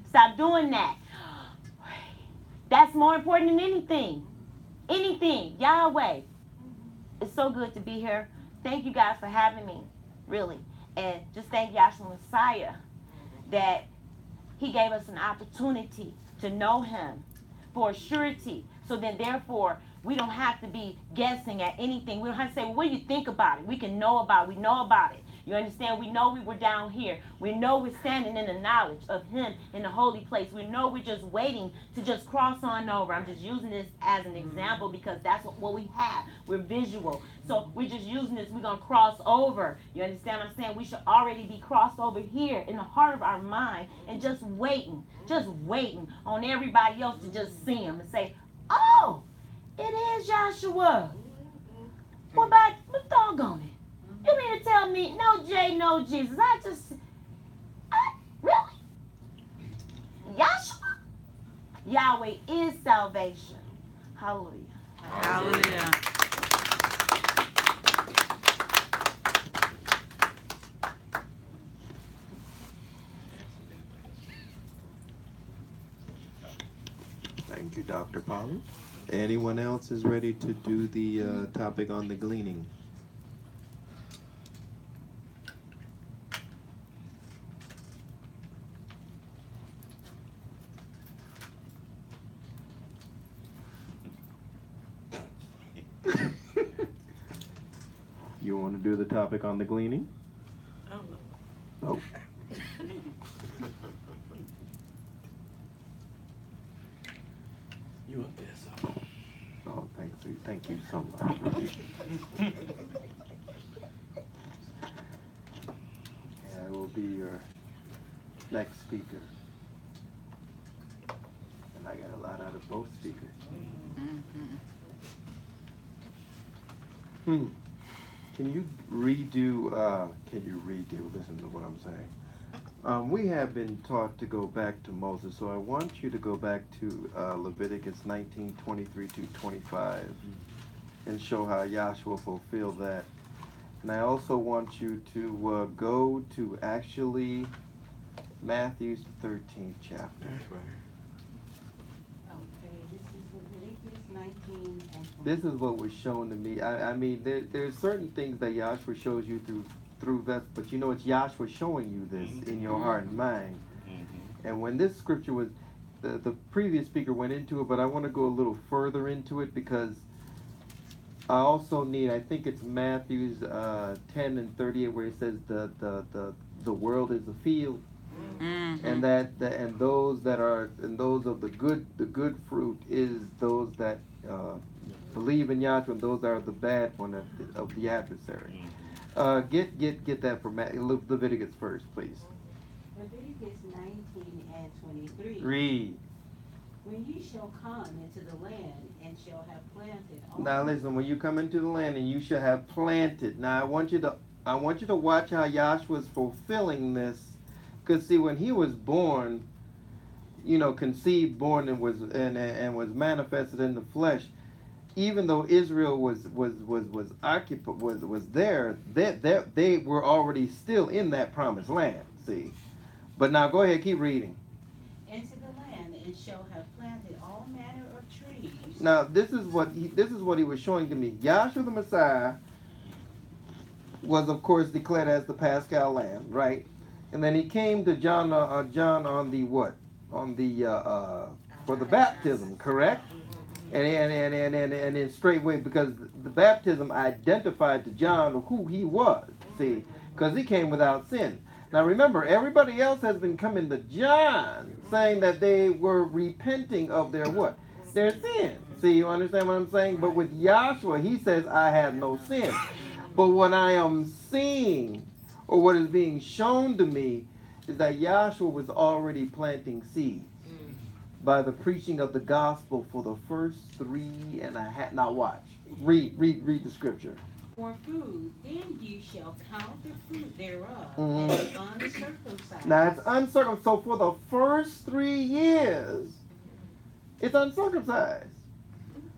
Stop doing that. That's more important than anything. Anything. Yahweh. It's so good to be here. Thank you guys for having me, really. And just thank Yahshua Messiah that he gave us an opportunity to know him for surety. So then therefore, we don't have to be guessing at anything. We don't have to say, well, what do you think about it? We can know about it. We know about it. You understand? We know we were down here. We know we're standing in the knowledge of him in the holy place. We know we're just waiting to just cross on over. I'm just using this as an example because that's what we have. We're visual. So we're just using this. We're going to cross over. You understand what I'm saying? We should already be crossed over here in the heart of our mind and just waiting on everybody else to just see him and say, oh, it is Joshua. What about, what doggone it? You mean to tell me, no J, no Jesus? Really? Yahshua? Yahweh is salvation. Hallelujah. Hallelujah. Thank you, Dr. Pollard. Anyone else is ready to do the topic on the gleaning? You want to do the topic on the gleaning? Oh. You up there, so. Oh, thank you so much. I will be your next speaker. And I got a lot out of both speakers. Can you redo, listen to what I'm saying. We have been taught to go back to Moses, so I want you to go back to Leviticus 19:23 to 25 and show how Yahshua fulfilled that. And I also want you to go to actually Matthew's 13th chapter. That's right. Okay, this is Leviticus 19 and This is what was shown to me. I mean, there's certain things that Yahshua shows you through that, but you know it's Yahshua showing you this in your heart and mind. And when this scripture was, the previous speaker went into it, but I want to go a little further into it because I also need, I think it's Matthew's 10 and 38 where it says the world is a field. And and those that are, and those of the good fruit is those that believe in Yahshua, and those are the bad one of the adversary. Get that from Leviticus first, please. Leviticus 19:23. Read. When you shall come into the land and shall have planted all. Now listen, when you come into the land and you shall have planted. Now I want you to watch how Yahshua is fulfilling this. Because see, when he was born, conceived, born, and was manifested in the flesh, even though Israel was occupied, was there, they were already still in that promised land. See, but now go ahead, keep reading. Into the land and shall have planted all manner of trees. Now this is what he was showing to me. Yahshua the Messiah was of course declared as the Paschal Lamb, right? And then he came to John on the what? On the for the baptism, correct? And then straightway, because the baptism identified to John who he was, see, because he came without sin. Now remember, everybody else has been coming to John saying that they were repenting of their what? Their sin. See, you understand what I'm saying? But with Yahshua, he says, I have no sin. But what I am seeing, or what is being shown to me, is that Yahshua was already planting seeds by the preaching of the gospel for the first 3.5. Now watch. Read the scripture. For food, then you shall count the fruit thereof, and the uncircumcised. Now it's uncircumcised. So for the first 3 years, it's uncircumcised.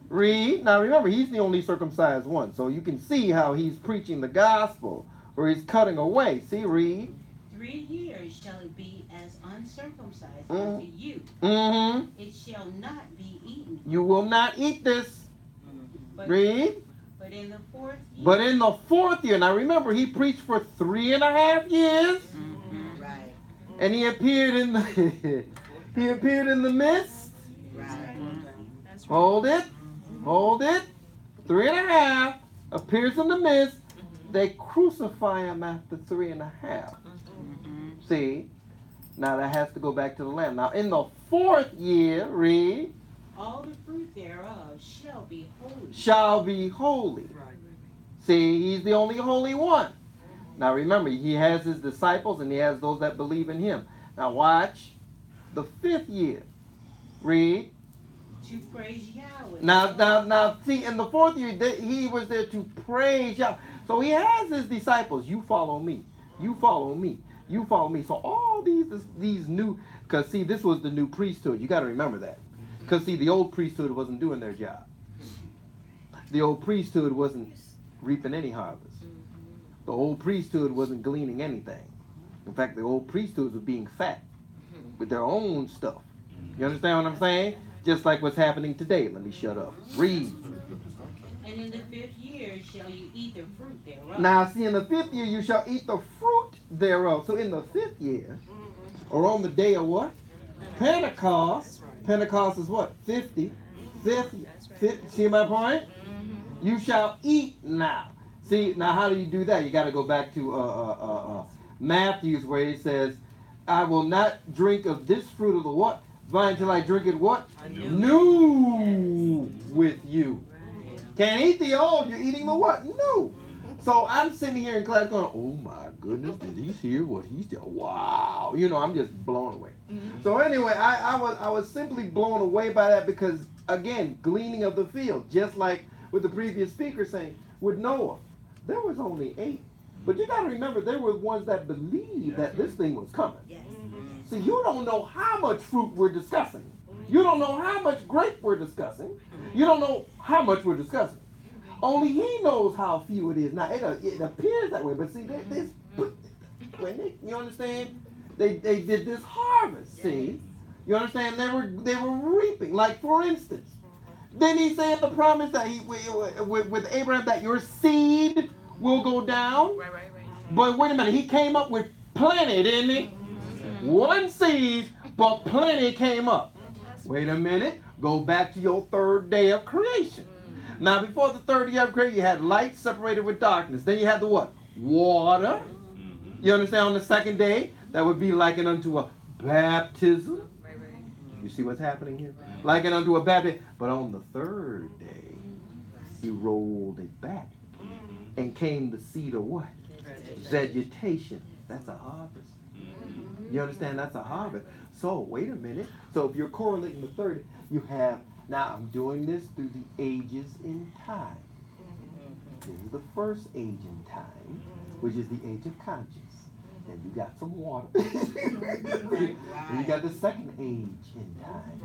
Read. Now remember, he's the only circumcised one. So you can see how he's preaching the gospel, or he's cutting away. See, read. 3 years shall it be as uncircumcised unto you. It shall not be eaten. You will not eat this. But, Read. But in the 4th year. But in the 4th year, now remember, he preached for 3.5 years, Right. and he appeared in the midst. Right. Hold it. 3.5 appears in the midst. They crucify him after 3.5. See, now that has to go back to the Lamb. Now in the 4th year, read. All the fruit thereof shall be holy. Shall be holy. See, he's the only holy one. Now remember, he has his disciples and he has those that believe in him. Now watch the 5th year. Read. To praise Yahweh. Now, see, in the 4th year, he was there to praise Yahweh. So he has his disciples. You follow me. You follow me. You follow me. So all these new, because see, this was the new priesthood. You got to remember that. Because see, the old priesthood wasn't doing their job. The old priesthood wasn't reaping any harvest. The old priesthood wasn't gleaning anything. In fact, the old priesthood was being fat with their own stuff. You understand what I'm saying? Just like what's happening today. Let me shut up. Read. And in the 5th year shall you eat the fruit thereof. Now, see, in the 5th year you shall eat the fruit thereof. So in the 5th year, or on the day of what? Pentecost. Pentecost is what? 50. 50. See my point? You shall eat now. See, now how do you do that? You got to go back to Matthew's where he says, I will not drink of this fruit of the what? Vine until I drink it what? New with you. Can't eat the old, you're eating the what? New. So I'm sitting here in class going, oh my goodness, did he hear what he said? Wow. I'm just blown away. So anyway, I was simply blown away by that because, again, gleaning of the field, just like with the previous speaker saying, with Noah, there was only 8. But you got to remember, there were ones that believed that this thing was coming. See, you don't know how much fruit we're discussing. You don't know how much grape we're discussing. You don't know how much we're discussing. Only he knows how few it is. Now, it appears that way, but see, you understand? They did this harvest, see? You understand? They were reaping. Like, for instance, didn't he say in the promise that with Abraham that your seed will go down? Right. But wait a minute, he came up with plenty, didn't he? One seed, but plenty came up. Wait a minute. Go back to your 3rd day of creation. Now, before the 3rd day of creation, you had light separated with darkness. Then you had the what? Water. You understand? On the 2nd day, That would be likened unto a baptism. Right, right. You see what's happening here? Likened unto a baptism. But on the third day, he rolled it back. And came the seed of what? Vegetation. That's a harvest. You understand? That's a harvest. So, wait a minute. So, if you're correlating the third, you have, now I'm doing this through the ages in time. This is the first age in time, which is the age of conscience. Then you got some water. Then you got the second age in time.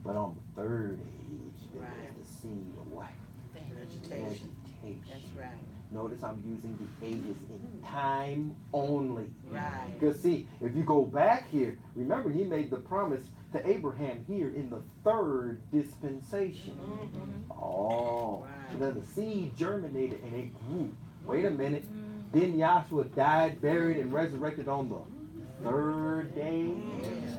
But on the third age, there is the seed of what? Vegetation. That's right. Notice I'm using the ages in time only. Right. Because see, if you go back here, remember he made the promise to Abraham here in the third dispensation. Oh, and then the seed germinated and it grew. Wait a minute. Then Yahshua died, buried, and resurrected on the third day.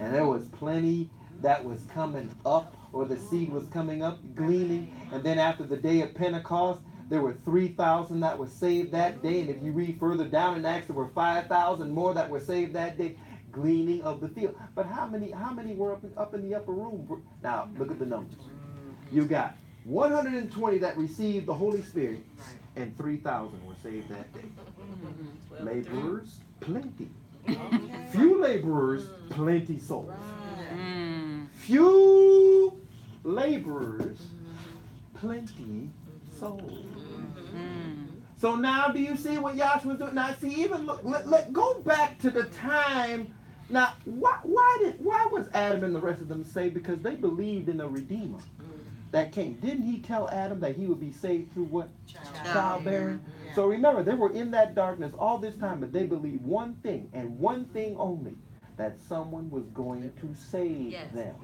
And there was plenty that was coming up, or the seed was coming up, gleaning. And then after the day of Pentecost, there were 3,000 that were saved that day. And if you read further down in Acts, there were 5,000 more that were saved that day, gleaning of the field. But how many were up in the upper room? Now, look at the numbers. You got 120 that received the Holy Spirit, and 3,000 were saved that day. Laborers, plenty. Few laborers, plenty souls. Few laborers, plenty souls. So now do you see what Yahshua was doing? Now see, even look, let go back to the time. Now, why was Adam and the rest of them saved? Because they believed in a Redeemer that came. Didn't he tell Adam that he would be saved through what? Childbearing. So remember, they were in that darkness all this time, but they believed one thing, and one thing only, that someone was going to save them.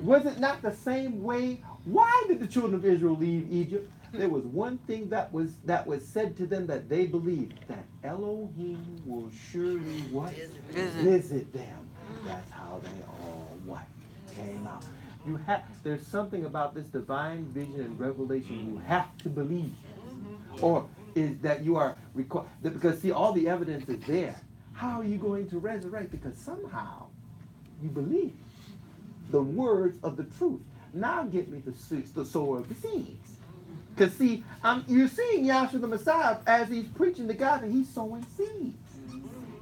Was it not the same way? Why did the children of Israel leave Egypt? There was one thing that was said to them that they believed, that Elohim will surely what? Visit them. That's how they all what? Came out. There's something about this divine vision and revelation you have to believe. Or is that you are required, because see, all the evidence is there. How are you going to resurrect? Because somehow you believe the words of the truth. Now get me the sower of the seeds. Because see, you're seeing Yahshua the Messiah as he's preaching the gospel, he's sowing seeds.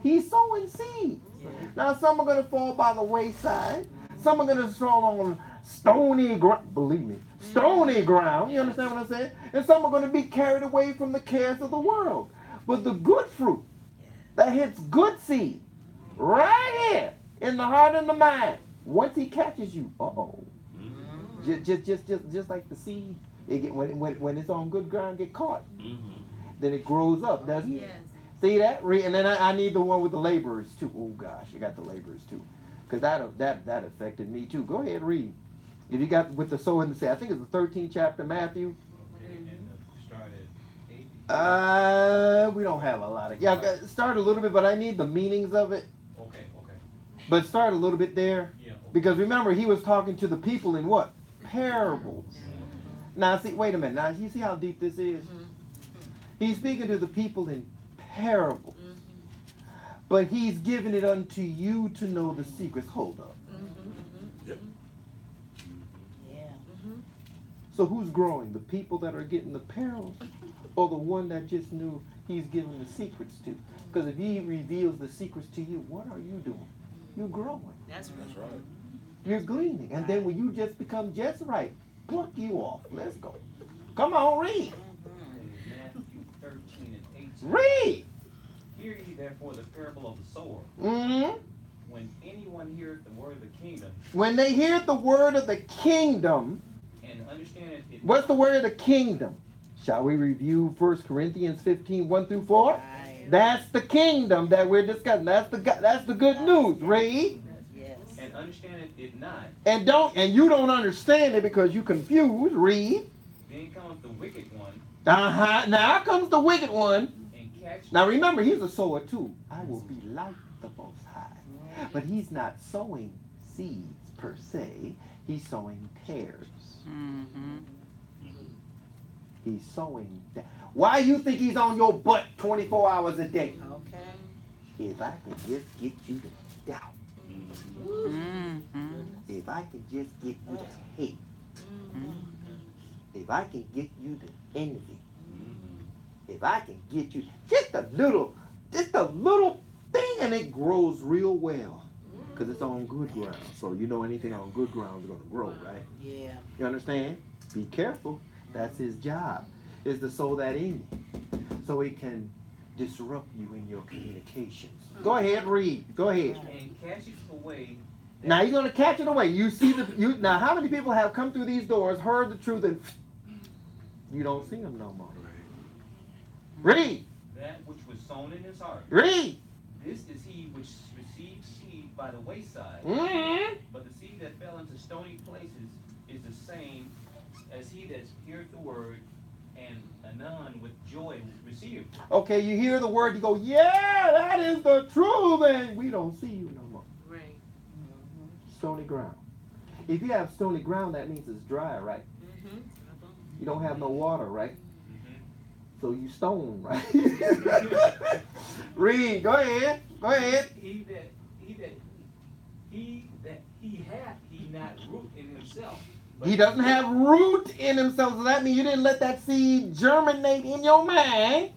He's sowing seeds. Now some are going to fall by the wayside. Some are going to fall on stony ground. Believe me, stony ground. You understand what I'm saying? And some are going to be carried away from the cares of the world. But the good fruit that hits good seed right here in the heart and the mind, once he catches you, just like the seed, when it's on good ground, get caught. Then it grows up, doesn't it? See that? And then I need the one with the laborers too. Oh gosh, you got the laborers too, because that affected me too. Go ahead, read. If you got with the sower and the seed, I think it's the 13th chapter, Matthew. We don't have a lot of. Start a little bit, but I need the meanings of it. Okay. But start a little bit there, because remember he was talking to the people in what? Parables. Now see, wait a minute. Now you see how deep this is. He's speaking to the people in parables, but he's giving it unto you to know the secrets. Hold up. So who's growing? The people that are getting the parables, or the one that just knew he's giving the secrets to? Because if he reveals the secrets to you, what are you doing? You're growing. That's right. You're gleaning. And then when you just become just right, pluck you off. Let's go. Come on, read. Matthew 13 and 18. Read. Hear ye therefore the parable of the sower. When anyone heareth the word of the kingdom. When they hear the word of the kingdom. And understand it. What's the word of the kingdom? Shall we review 1 Corinthians 15, 1 through 4? Right. That's the kingdom that we're discussing. That's the good news. Read. Yes. And understand it not. And you don't understand it because you confused. Read. Then cometh the wicked one. Now comes the wicked one. And catch. Now remember, he's a sower too. I will be like the Most High. But he's not sowing seeds per se. He's sowing tares. He's sowing that. Why you think he's on your butt 24 hours a day? Okay. If I can just get you to doubt. If I can just get you to hate. If I can get you to envy. If I can get you just a little thing, and it grows real well. Because it's on good ground. So you know anything on good ground is going to grow, right? Yeah. You understand? Be careful. That's his job, is to sow that in you. So he can disrupt you in your communications. Go ahead, read. Go ahead. And catch it away. Now you're going to catch it away. You see now how many people have come through these doors, heard the truth, and you don't see them no more? Read. That which was sown in his heart. Read. This is he which received seed by the wayside. But the seed that fell into stony places is the same as he that heareth the word, and anon with joy received. Okay, you hear the word, you go, yeah, that is the truth, and we don't see you no more. Right. Stony ground. If you have stony ground, that means it's dry, right? You don't have no water, right? So you stone, right? Read. Go ahead. Go ahead. He hath he not root in himself. He doesn't have root in himself, so that means you didn't let that seed germinate in your mind.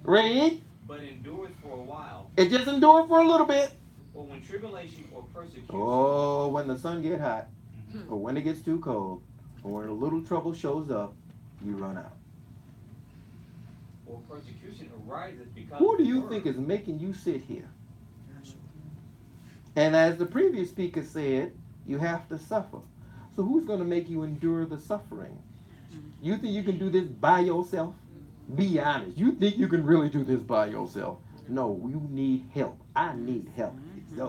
Read. But endureth for a while. It just endured for a little bit. Or when tribulation or persecution. Oh, when the sun get hot, or when it gets too cold, or when a little trouble shows up, you run out. Or persecution arises because Who of do the you word. think is making you sit here? And as the previous speaker said, you have to suffer. So who's going to make you endure the suffering? You think you can do this by yourself? Be honest. You think you can really do this by yourself? No, you need help. I need help.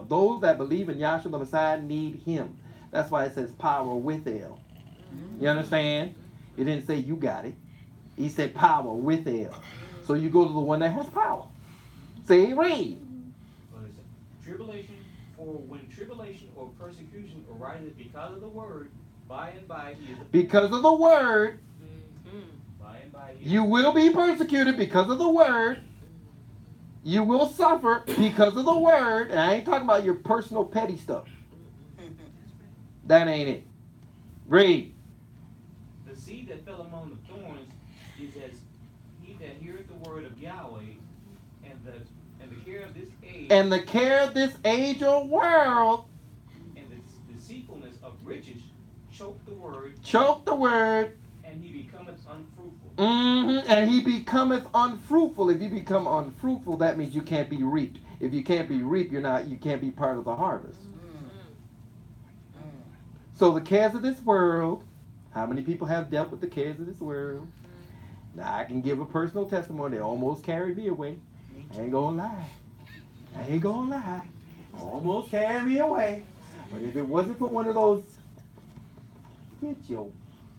Those that believe in Yahshua the Messiah need him. That's why it says power with El. You understand? It didn't say you got it. He said power with El. So you go to the one that has power. Say, read. Tribulation, for when tribulation or persecution arises because of the word, by and by he is Because of the word, by and by he is you will be persecuted because of the word. You will suffer because of the word. And I ain't talking about your personal petty stuff. That ain't it. Read. The seed that fell among the thorns is as he that heareth the word of Yahweh, and the care of this age, And the care of this age or world, and the deceitfulness of riches choke the word, and he becometh unfruitful. And he becometh unfruitful. If you become unfruitful, that means you can't be reaped. If you can't be reaped, you can't be part of the harvest. So the cares of this world, how many people have dealt with the cares of this world? Now I can give a personal testimony. They almost carried me away. I ain't gonna lie. Almost carried me away. But if it wasn't for one of those,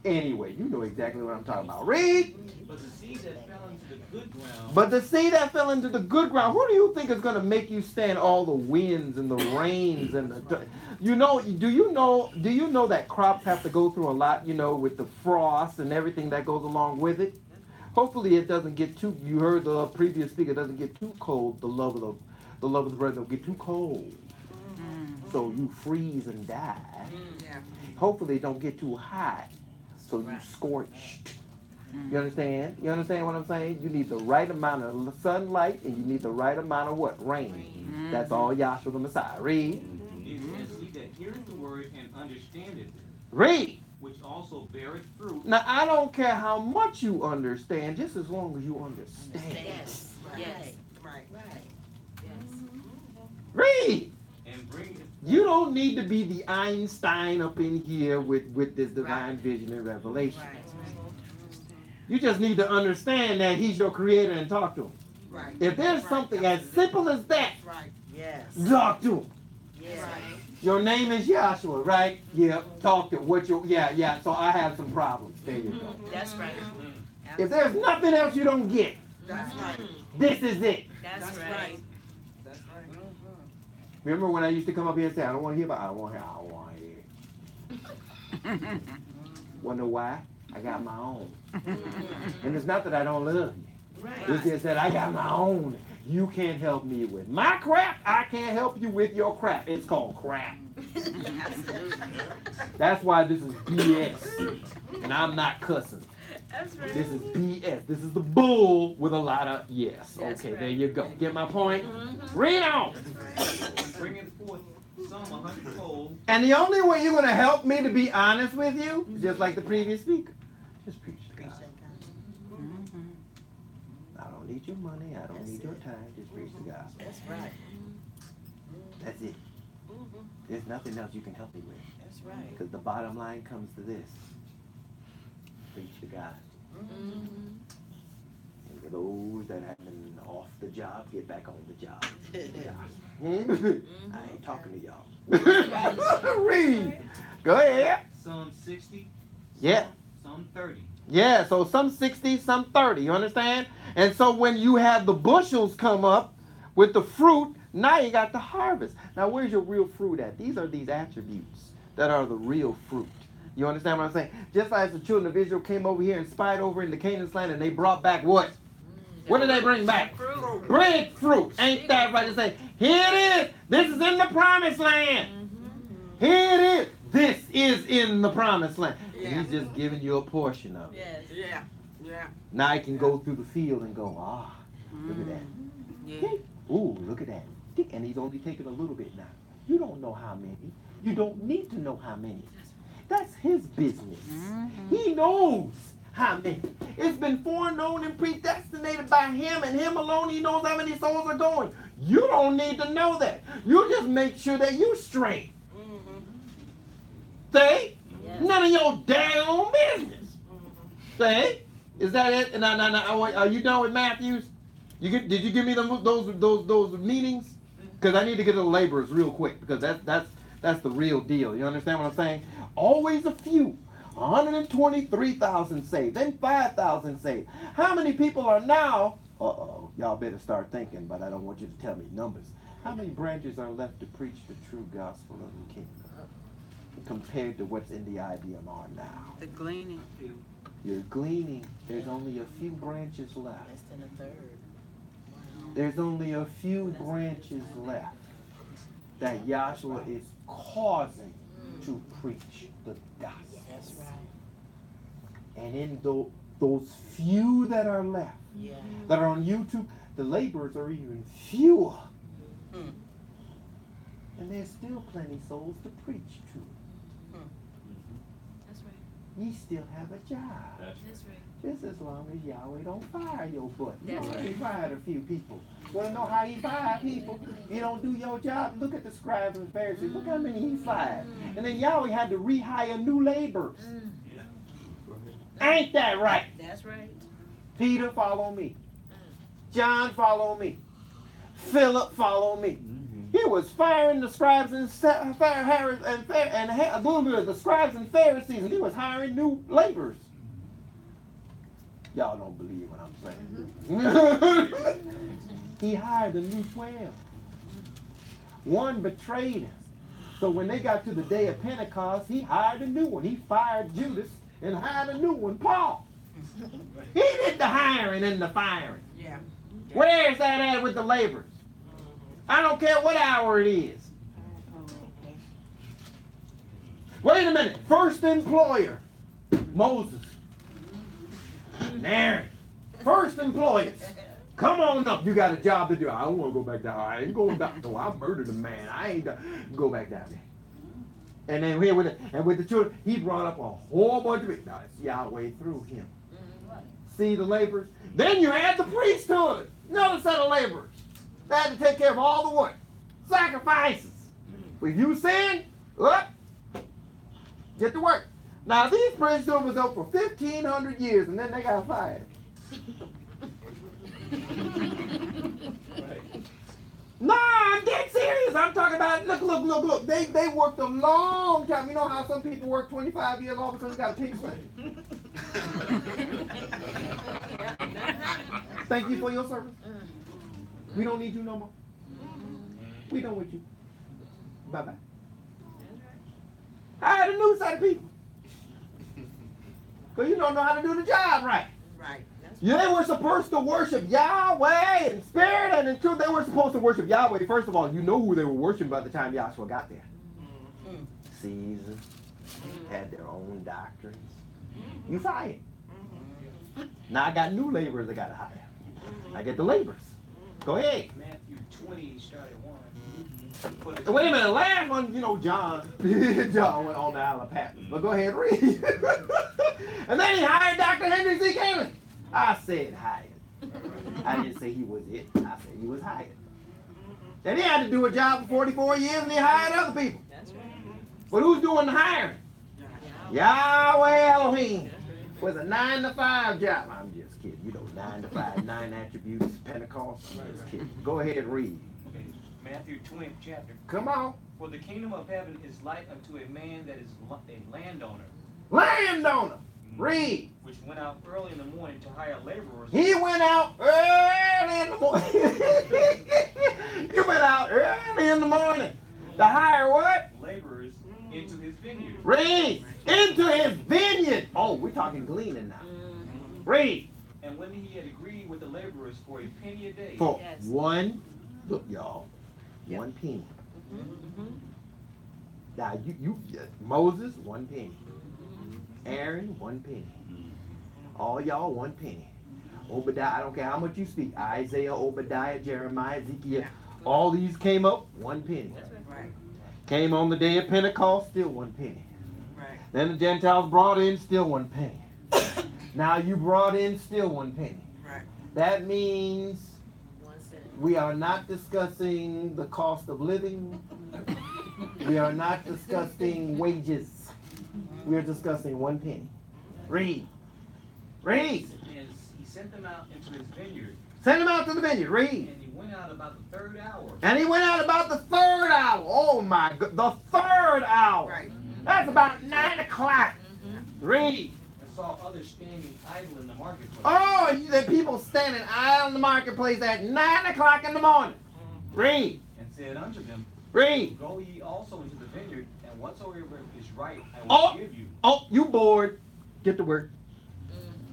anyway, you know exactly what I'm talking about. Read. But the seed that fell into the good ground, But the seed that fell into the good ground, who do you think is going to make you stand all the winds and the rains and the, do you know that crops have to go through a lot, with the frost and everything that goes along with it? Hopefully it doesn't get too, you heard the previous speaker, it doesn't get too cold, the love of the bread don't get too cold. So you freeze and die. Hopefully it don't get too hot, so you scorched. You understand? You understand what I'm saying? You need the right amount of sunlight, and you need the right amount of what? Rain. That's all Yahshua the Messiah. Read. is as he that heareth the word and understandeth, Read. which also beareth fruit. Now, I don't care how much you understand, just as long as you understand. Yes. Right. Read. And bringeth You don't need to be the Einstein up in here with this divine vision and revelation. You just need to understand that he's your creator and talk to him. Right. If there's something as simple as that, Right. Yes. talk to him. Yes. Your name is Yahshua, right? Yeah, talk to him. So I have some problems. There you go. That's right. If there's nothing else you don't get, That's right. this is it. That's right. That's right. Remember when I used to come up here and say, I don't want to hear about it. I don't want to hear it. Wonder why? I got my own. And it's not that I don't love you. Right. It's just that I got my own. You can't help me with my crap. I can't help you with your crap. It's called crap. That's why this is BS. And I'm not cussing. That's right. This is BS. This is the bull with a lot of yes. That's Okay, right. there you go. Get my point? Read on. Bringing forth some 100-fold. And the only way you're going to help me to be honest with you, just like the previous speaker, just preach to God. I don't need your money. I don't need your time. Just preach the gospel. That's right. That's it. There's nothing else you can help me with. That's right. Because the bottom line comes to this. Preach to God. And for those that have been off the job, get back on the job. I ain't talking to y'all. Read. Go ahead. Some 60. Yeah. Some 30. Yeah, so some 60, some 30, you understand? And so when you have the bushels come up with the fruit, now you got the harvest. Now where's your real fruit at? These are these attributes that are the real fruit. You understand what I'm saying? Just as the children of Israel came over here and spied over into Canaan's land and they brought back what? What did they bring back? Fruit. Breadfruit. Ain't that right to say? Here it is. This is in the promised land. Here it is. This is in the promised land. Yeah. He's just giving you a portion of it. Yes. Yeah. Yeah. Now I can go through the field and go, look at that. Yeah. Ooh, look at that. And he's only taking a little bit now. You don't know how many. You don't need to know how many. That's his business. He knows how many. It's been foreknown and predestinated by him and him alone. He knows how many souls are going. You don't need to know that. You just make sure that you straight. See? None of your damn business. See? Is that it? No. Are you done with Matthews? Did you give me those meetings? Because I need to get to the laborers real quick because that's the real deal. You understand what I'm saying? Always a few. 123,000 saved, then 5,000 saved. How many people are now? Uh-oh, y'all better start thinking, but I don't want you to tell me numbers. How many branches are left to preach the true gospel of the kingdom compared to what's in the IBMR now? The gleaning. You're gleaning. There's only a few branches left. Less than a third. There's only a few branches left that Yahshua is causing to preach the gospel. That's right. And in those few that are left, Yeah. that are on YouTube, the laborers are even fewer. And there's still plenty souls to preach to. That's right. You still have a job. That's right. Just as long as Yahweh don't fire your butt. You That's already right. fired a few people. Want to know how he fired people? You don't do your job. Look at the scribes and Pharisees. Look how many he fired. And then Yahweh had to rehire new laborers. Ain't that right? That's right. Peter, follow me. John, follow me. Philip, follow me. He was firing the scribes and the scribes and Pharisees, and he was hiring new laborers. Y'all don't believe what I'm saying. He hired the new 12. One betrayed him. So when they got to the day of Pentecost, he hired a new one. He fired Judas and hired a new one, Paul. He did the hiring and the firing. Yeah. Where is that at with the laborers? I don't care what hour it is. Wait a minute. First employer, Moses. Aaron. First employers. Come on up. You got a job to do. I don't want to go back down. I ain't going back. No, I murdered a man. I ain't go back down there. And then here with the children, he brought up a whole bunch of it. Now it's Yahweh through him. See the laborers? Then you add the priesthood. Another set of laborers. They had to take care of all the what? Sacrifices. If you sin, up, get to work. Now these priesthood was up for 1,500 years and then they got fired. No, I'm dead serious. I'm talking about, look. They worked a long time. You know how some people work 25 years, all of a sudden got a pink slip? Thank you for your service. We don't need you no more. We done with you. Bye-bye. I had a new set of people. Because you don't know how to do the job right. Right. That's They were supposed to worship Yahweh in spirit and in truth. They were supposed to worship Yahweh. First of all, you know who they were worshiping by the time Yahshua got there. Caesar had their own doctrines. You fired. Now I got new laborers I got to hire. I get the laborers. Go ahead. Matthew 20 started 1. Wait a minute, last one, you know, John. John went on the Isle of Patmos. But go ahead and read. And then he hired Dr. Henry C. Kamen. I said hired. I didn't say he was it. I said he was hired. And he had to do a job for 44 years and he hired other people. That's right. But who's doing the hiring? Yahweh Elohim. Was a 9 to 5 job. I'm just kidding. You know, 9 to 5, 9 attributes, Pentecost. I'm just kidding. Go ahead and read. Okay, Matthew 20th chapter. Come on. For the kingdom of heaven is like unto a man that is a landowner. Landowner. Read. Which went out early in the morning to hire laborers. He went out early in the morning. He went out early in the morning to hire what? Laborers into his vineyard. Read. Into his vineyard. Oh, we're talking gleaning now. Read. And when he had agreed with the laborers for a penny a day. For Yes. one, look, y'all, Yep. 1 penny. Mm-hmm. Now, Moses, 1 penny. Aaron, 1 penny. All y'all, 1 penny. Obadiah, I don't care how much you speak. Isaiah, Obadiah, Jeremiah, Ezekiel. All these came up, 1 penny. That's right. Right, Came on the day of Pentecost, still 1 penny. right. Then the Gentiles brought in, still 1 penny. Now you brought in, still 1 penny. Right. That means 1 cent. we are not discussing the cost of living. We are not discussing wages. We are discussing 1 penny. Read. Read. And he sent them out into his vineyard. Send him out to the vineyard. Read. And he went out about the 3rd hour. And he went out about the 3rd hour. Oh my God. The 3rd hour. Right. That's about 9 o'clock. Read. And saw others standing idle in the marketplace. Oh, the people standing idle in the marketplace at 9 o'clock in the morning. Read. And said unto them, Read. Go ye also into the vineyard, and whatsoever is right I will Oh. give you. Oh, you bored. Get to work.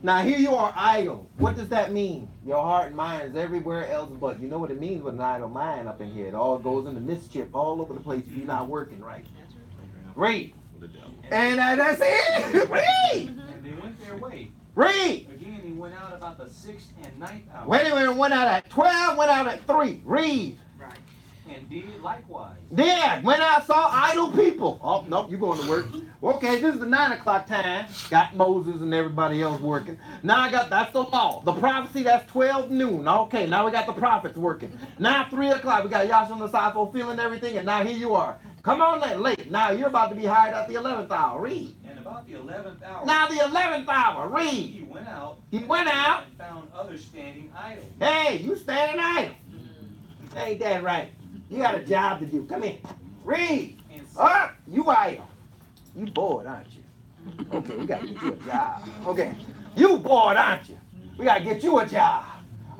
Now here you are idle. What does that mean? Your heart and mind is everywhere else but. You know what it means with an idle mind up in here. It all goes into mischief all over the place if you're not working right. Read. The devil. And that's it. Read. And they went their way. Read. Again he went out about the 6th and 9th hour. Wait a minute. Went out at 12. Went out at 3. Read. Right. And did likewise. Then went out saw idle people. Oh nope, you going to work. Okay, this is the 9 o'clock time. Got Moses and everybody else working. Now I got that's the law. The prophecy that's 12 noon. Okay, now we got the prophets working. Now 3 o'clock we got Yahshua on the side fulfilling everything, and now here you are. Come on late. Now you're about to be hired at the 11th hour. Read. And about the 11th hour. Now the 11th hour. Read. He went out. He went out. And found others standing idle. Hey, you standing idle. Ain't that right? You got a job to do. Come here. Read. And Up, you idle. You bored, aren't you? Okay, we gotta get you a job. Okay, you bored, aren't you? We gotta get you a job.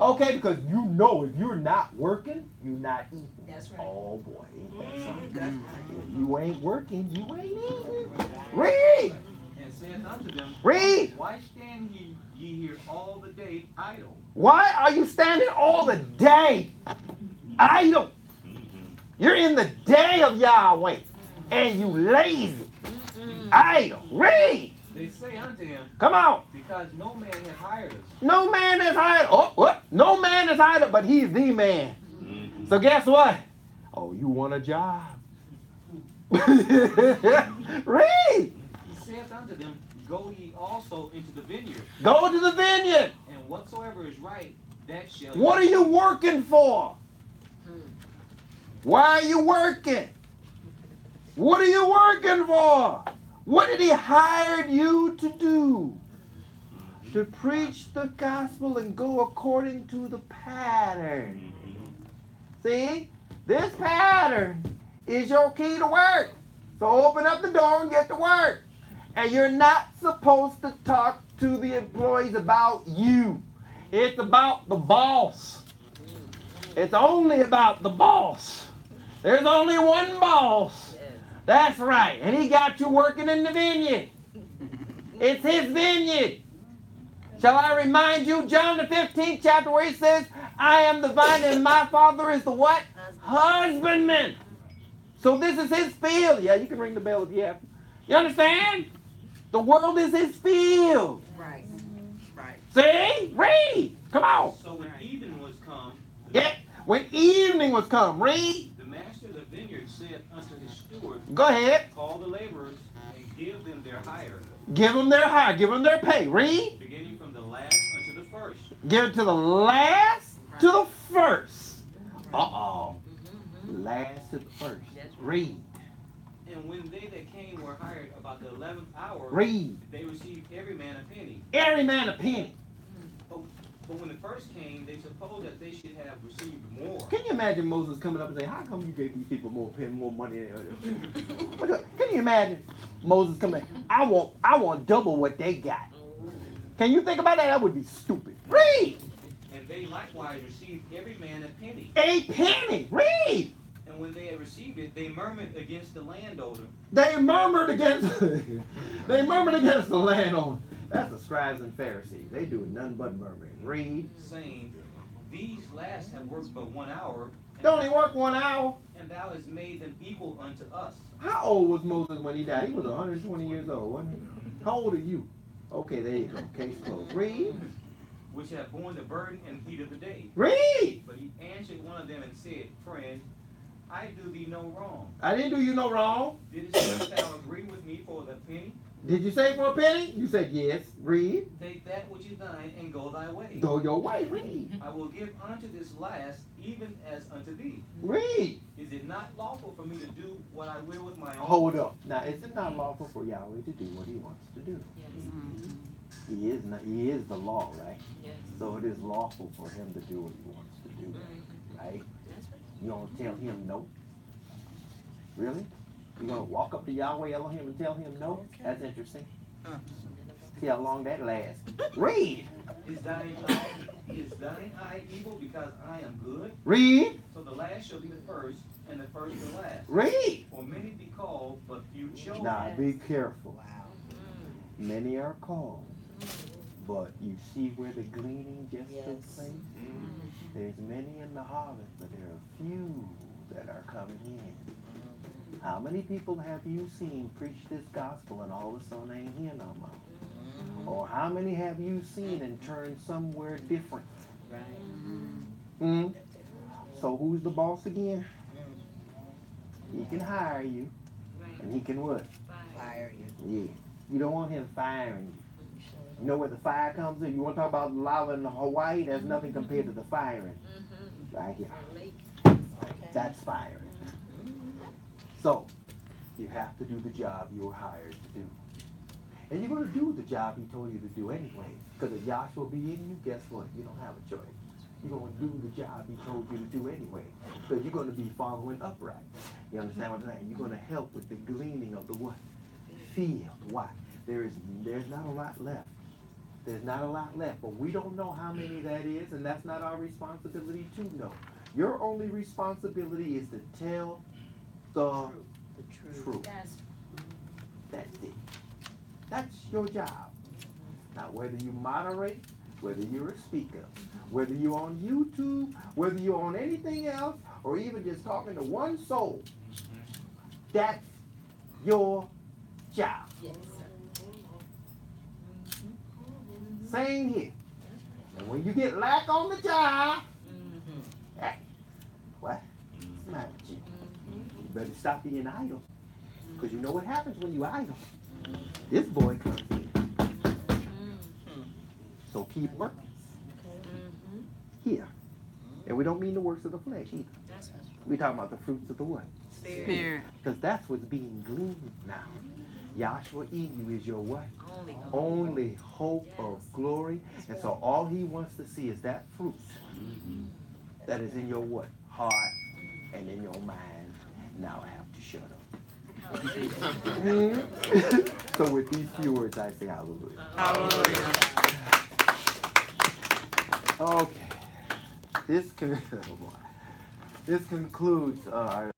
Okay, because you know if you're not working, you're not eating. That's right. Oh boy, ain't that something? If you ain't working, you ain't eating. Read. and said unto them, Read. Why stand ye here all the day idle? Why are you standing all the day idle? You're in the day of Yahweh, and you lazy, idle. Read. They say unto him, Come on. Because no man hath hired us. No man is hired. Oh, what? No man is hired, but he's the man. So guess what? Oh, you want a job? Read. He saith unto them, Go ye also into the vineyard, Go to the vineyard. and whatsoever is right, that shall What are you working for? Why are you working? What are you working for? What did he hire you to do? To preach the gospel and go according to the pattern. See? This pattern is your key to work. So open up the door and get to work. And you're not supposed to talk to the employees about you. It's about the boss. It's only about the boss. There's only one boss. That's right. And he got you working in the vineyard. It's his vineyard. Shall I remind you, John the 15th chapter, where he says, I am the vine and my Father is the what? Husbandman. So this is his field. Yeah, you can ring the bell if you have. You understand? The world is his field. Right. Right. See? Read. Come on. So when evening was come, Yeah. When evening was come, read. the master of the vineyard said unto his steward, Go ahead. call the laborers and give them their hire, Give them their hire. Give them their pay. Read. beginning from the last unto the first. Give it to the last to the first. Uh-oh. Last to the first. Read. And when they that came were hired about the 11th hour, Read. they received every man a penny. Every man a penny. But when the first came, they supposed that they should have received more. Can you imagine Moses coming up and saying, how come you gave these people more money than others? Can you imagine Moses coming, I want double what they got. Can you think about that? That would be stupid. Read. And they likewise received every man a penny. A penny. Read. And when they had received it, they murmured against the landowner. They murmured against the landowner. That's the scribes and Pharisees. They do nothing but murmuring. Read. Saying, these last have worked but 1 hour. They only work 1 hour. And thou hast made them equal unto us. How old was Moses when he died? He was 120 years old, wasn't he? How old are you? Okay, there you go. Case closed. Read. Which have borne the burden and heat of the day. Read. But he answered one of them and said, friend, I do thee no wrong. I didn't do you no wrong. Didst thou agree with me for the penny? Did you say for a penny? You said yes. Read. Take that which is thine and go thy way. Go your way. Read. I will give unto this last even as unto thee. Read. Is it not lawful for me to do what I will with my own? Hold up. Now, is it not lawful for Yahweh to do what he wants to do? He is the law, right? Yes. So it is lawful for him to do what he wants to do, right? You don't tell him no? Really? You gonna walk up to Yahweh Elohim and tell him no? That's interesting. See how long that lasts. Read. Is thine eye evil because I am good? Read. So the last shall be the first, and the first the last. Read. For many be called, but few chosen. Now be careful. Many are called, but you see where the gleaning just took place? There's many in the harvest, but there are few that are coming in. How many people have you seen preach this gospel and all of a sudden ain't here no more? Or how many have you seen and turned somewhere different? So who's the boss again? He can hire you, and he can what? Fire you. Yeah. You don't want him firing you. You know where the fire comes in? You want to talk about lava in Hawaii? There's nothing compared to the firing. Right here. That's firing. So, you have to do the job you were hired to do. And you're going to do the job he told you to do anyway. Because if Yahshua be in you, guess what? You don't have a choice. You're going to do the job he told you to do anyway. So you're going to be following upright. You understand what I'm saying? You're going to help with the gleaning of the what? Field. Why? There's not a lot left. There's not a lot left. But we don't know how many that is, and that's not our responsibility to know. Your only responsibility is to tell the truth. That's it. That's your job. Now, whether you moderate, whether you're a speaker, whether you're on YouTube, whether you're on anything else, or even just talking to one soul, that's your job. Yes. Same here. And when you get lack on the job, hey, what? What's the matter with you? You better stop being idle. Because you know what happens when you idle. This boy comes in. So keep working. Here. And we don't mean the works of the flesh either. We're talking about the fruits of the what? Spirit. Because that's what's being gleaned now. Yahshua in you is your what? Only. Only hope of glory. And so all he wants to see is that fruit that is in your what? Heart and in your mind. Now I have to shut up. So with these few words I say hallelujah. Hallelujah. Okay. This concludes our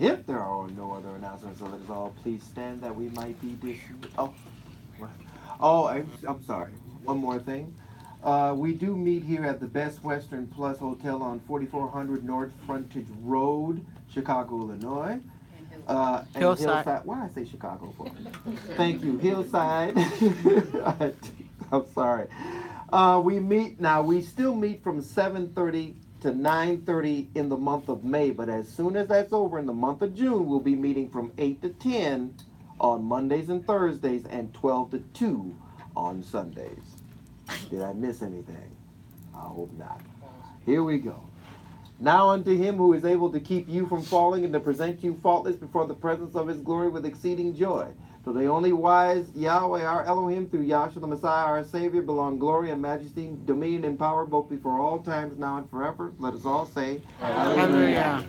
If there are no other announcements, so let us all please stand that we might be dismissed. Oh, what? Oh, I'm sorry. One more thing. We do meet here at the Best Western Plus Hotel on 4400 North Frontage Road, Chicago, Illinois. And Hillside. Why did I say Chicago for? Thank you, Hillside. I'm sorry. We meet now. We still meet from 7:30 to 9:30 in the month of May, but as soon as that's over in the month of June, we'll be meeting from 8 to 10 on Mondays and Thursdays and 12 to 2 on Sundays. Did I miss anything? I hope not. Here we go. Now unto him who is able to keep you from falling and to present you faultless before the presence of his glory with exceeding joy. To the only wise Yahweh our Elohim through Yahshua the Messiah our Savior belong glory and majesty, dominion and power both before all times, now and forever. Let us all say, Hallelujah. Hallelujah.